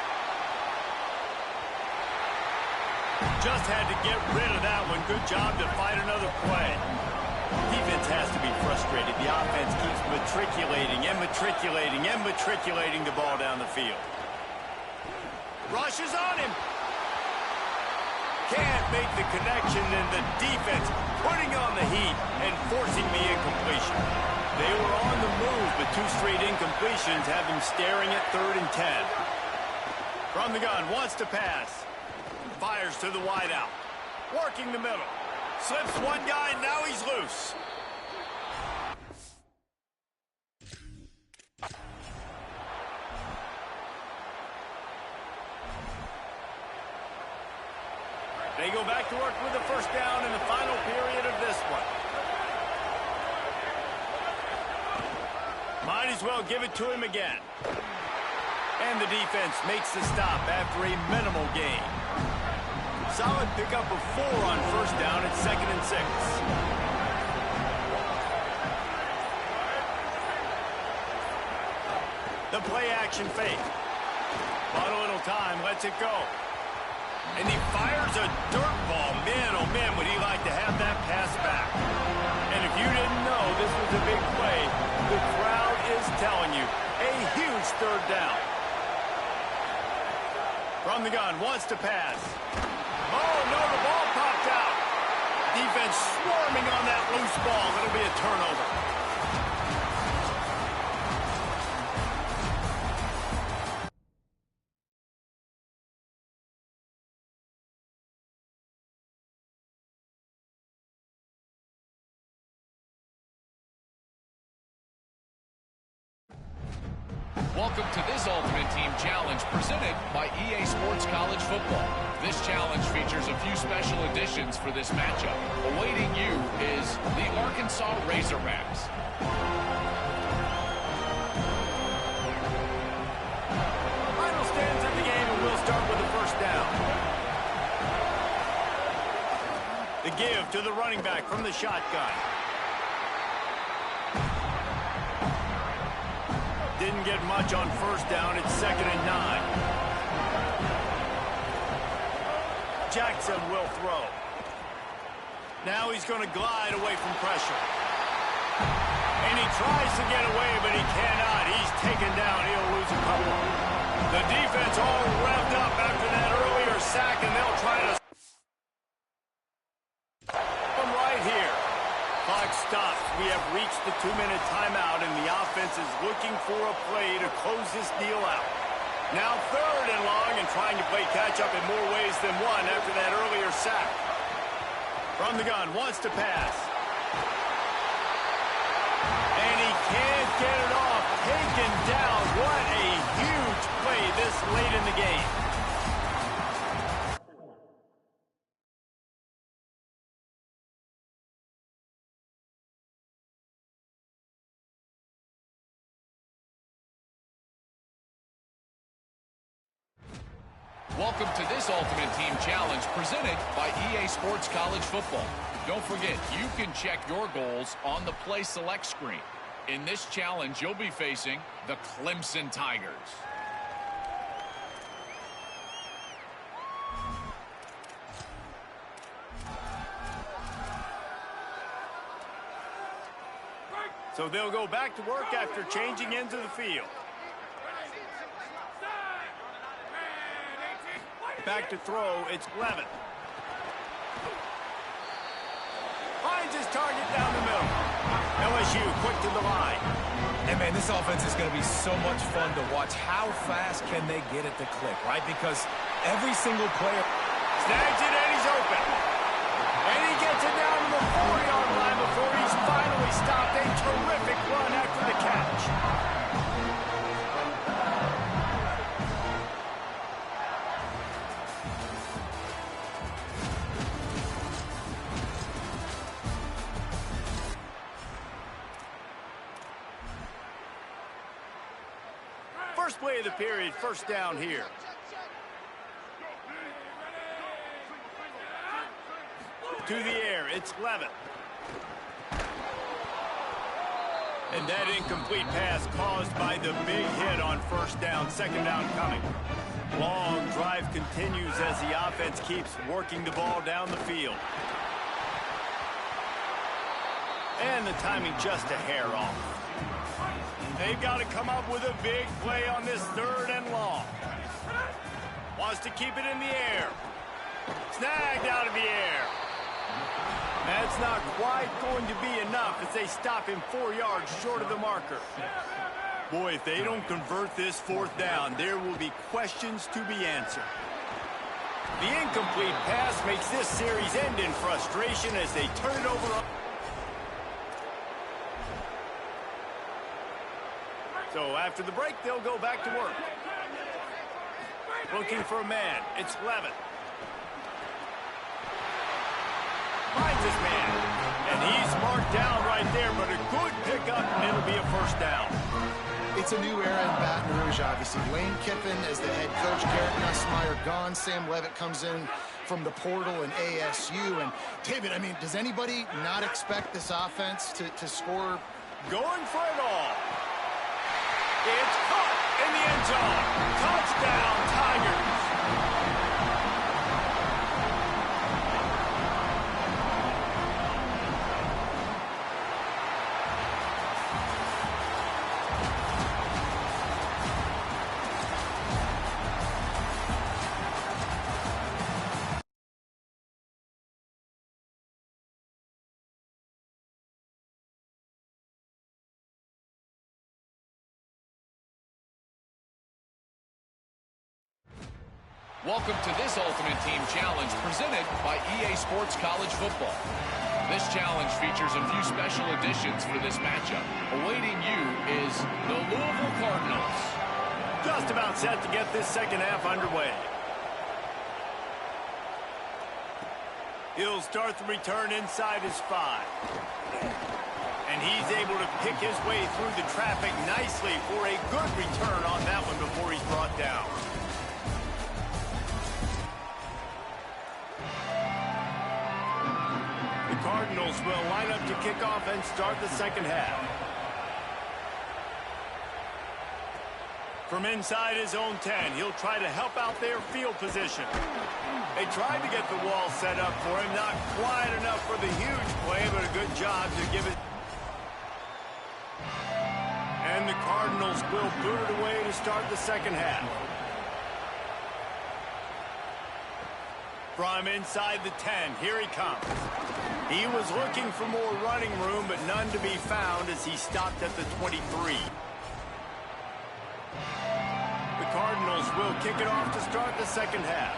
Just had to get rid of that one. Good job to find another play. Defense has to be frustrated. The offense keeps matriculating and matriculating and matriculating the ball down the field. Rushes on him. Can't make the connection, and the defense putting on the heat and forcing the incompletion. They were on the move, but 2 straight incompletions have them staring at 3rd and 10. From the gun, wants to pass. Fires to the wideout. Working the middle. Slips one guy, now he's loose. They go back to work with the first down in the final period of this one. Might as well give it to him again. And the defense makes the stop after a minimal gain. Solid pickup of 4 on first down at 2nd and 6. The play action fake. Bought a little time, lets it go. And he fires a dirt ball. Man, oh man, would he like to have that pass back. And if you didn't know this was a big play, the crowd is telling you. A huge third down. From the gun, wants to pass. Oh, no, the ball popped out. Defense swarming on that loose ball. It'll be a turnover. Welcome to this Ultimate Team Challenge presented by EA Sports College Football. This challenge features a few special additions for this matchup. Awaiting you is the Arkansas Razorbacks. Final stands of the game, and we'll start with the first down. The give to the running back from the shotgun. Didn't get much on first down. It's 2nd and 9. Jackson will throw. Now he's going to glide away from pressure. And he tries to get away, but he cannot. He's taken down. He'll lose a couple. The defense all revved up after that earlier sack, and they'll try to from right here. Clock stops. We have reached the 2-minute timeout, and the offense is looking for a play to close this deal out. Now 3rd and long, and trying to play catch-up in more ways than one after that earlier sack. From the gun, wants to pass. And he can't get it off. Taken down. What a huge play this late in the game. Welcome to this Ultimate Team Challenge presented by EA Sports College Football. Don't forget, you can check your goals on the Play Select screen. In this challenge, you'll be facing the Clemson Tigers. So they'll go back to work after changing into the field. Back to throw, it's Levin. Finds his target down the middle. LSU quick to the line. And man, this offense is going to be so much fun to watch. How fast can they get it to click, right? Because every single player snags it and he's open. And he gets it down to the 4-yard line before he's finally stopped. A terrific run after the catch. First play of the period, first down here. To the air, it's Levin. And that incomplete pass caused by the big hit on first down, 2nd down coming. Long drive continues as the offense keeps working the ball down the field. And the timing just a hair off. They've got to come up with a big play on this 3rd and long. Wants to keep it in the air. Snagged out of the air. That's not quite going to be enough as they stop him 4 yards short of the marker. Boy, if they don't convert this 4th down, there will be questions to be answered. The incomplete pass makes this series end in frustration as they turn it over. So after the break, they'll go back to work. Looking for a man. It's Levin. finds his man. And he's marked down right there, but a good pickup, and it'll be a first down. It's a new era in Baton Rouge, obviously. Lane Kiffin as the head coach, Garrett Nussmeier gone. Sam Levitt comes in from the portal in ASU. And, David, I mean, does anybody not expect this offense to score? Going for it all. It's caught in the end zone. Touchdown, Tigers. Welcome to this Ultimate Team Challenge presented by EA Sports College Football. This challenge features a few special additions for this matchup. Awaiting you is the Louisville Cardinals. Just about set to get this second half underway. He'll start the return inside his 5. And he's able to pick his way through the traffic nicely for a good return on that one before he's brought down. The Cardinals will line up to kick off and start the second half. From inside his own 10, he'll try to help out their field position. They tried to get the wall set up for him, not quite enough for the huge play, but a good job to give it. And the Cardinals will boot it away to start the second half. From inside the 10, here he comes. He was looking for more running room, but none to be found as he stopped at the 23. The Cardinals will kick it off to start the second half.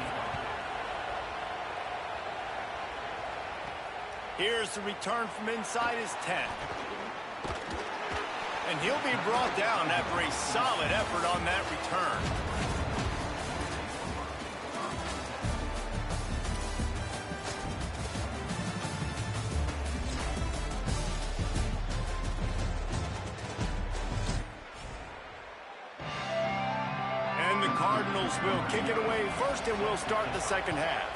Here's the return from inside his 10. And he'll be brought down after a solid effort on that return. And the Cardinals will kick it away first, and we'll start the second half.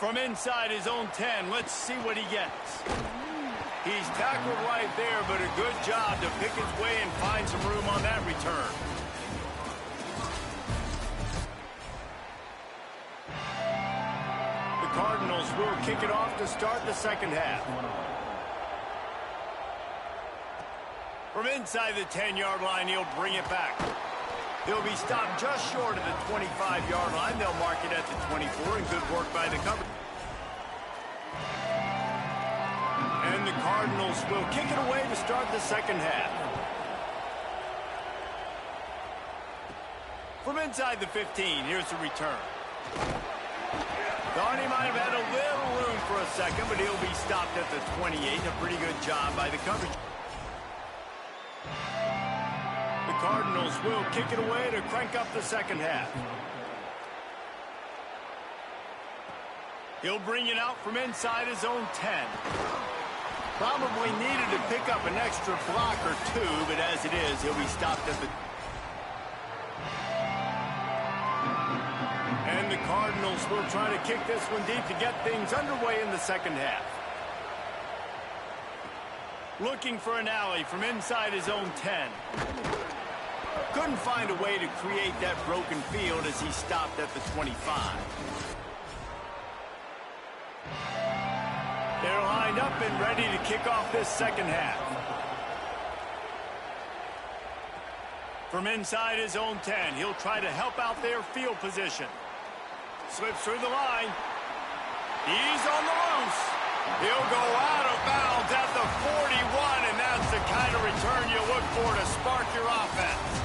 From inside his own 10, let's see what he gets. He's tackled right there, but a good job to pick his way and find some room on that return. The Cardinals will kick it off to start the second half. From inside the 10-yard line, he'll bring it back. He'll be stopped just short of the 25-yard line. They'll mark it at the 24, and good work by the cover. And the Cardinals will kick it away to start the second half. From inside the 15, here's the return. Thought he might have had a little room for a second, but he'll be stopped at the 28. A pretty good job by the coverage. The Cardinals will kick it away to crank up the second half. He'll bring it out from inside his own 10. Probably needed to pick up an extra block or two, but as it is, he'll be stopped at the... And the Cardinals will try to kick this one deep to get things underway in the second half. Looking for an alley from inside his own 10. Couldn't find a way to create that broken field as he stopped at the 25. They're lined up and ready to kick off this second half. From inside his own 10, he'll try to help out their field position. Slips through the line. He's on the loose. He'll go out of bounds at the 41, and that's the kind of return you look for to spark your offense.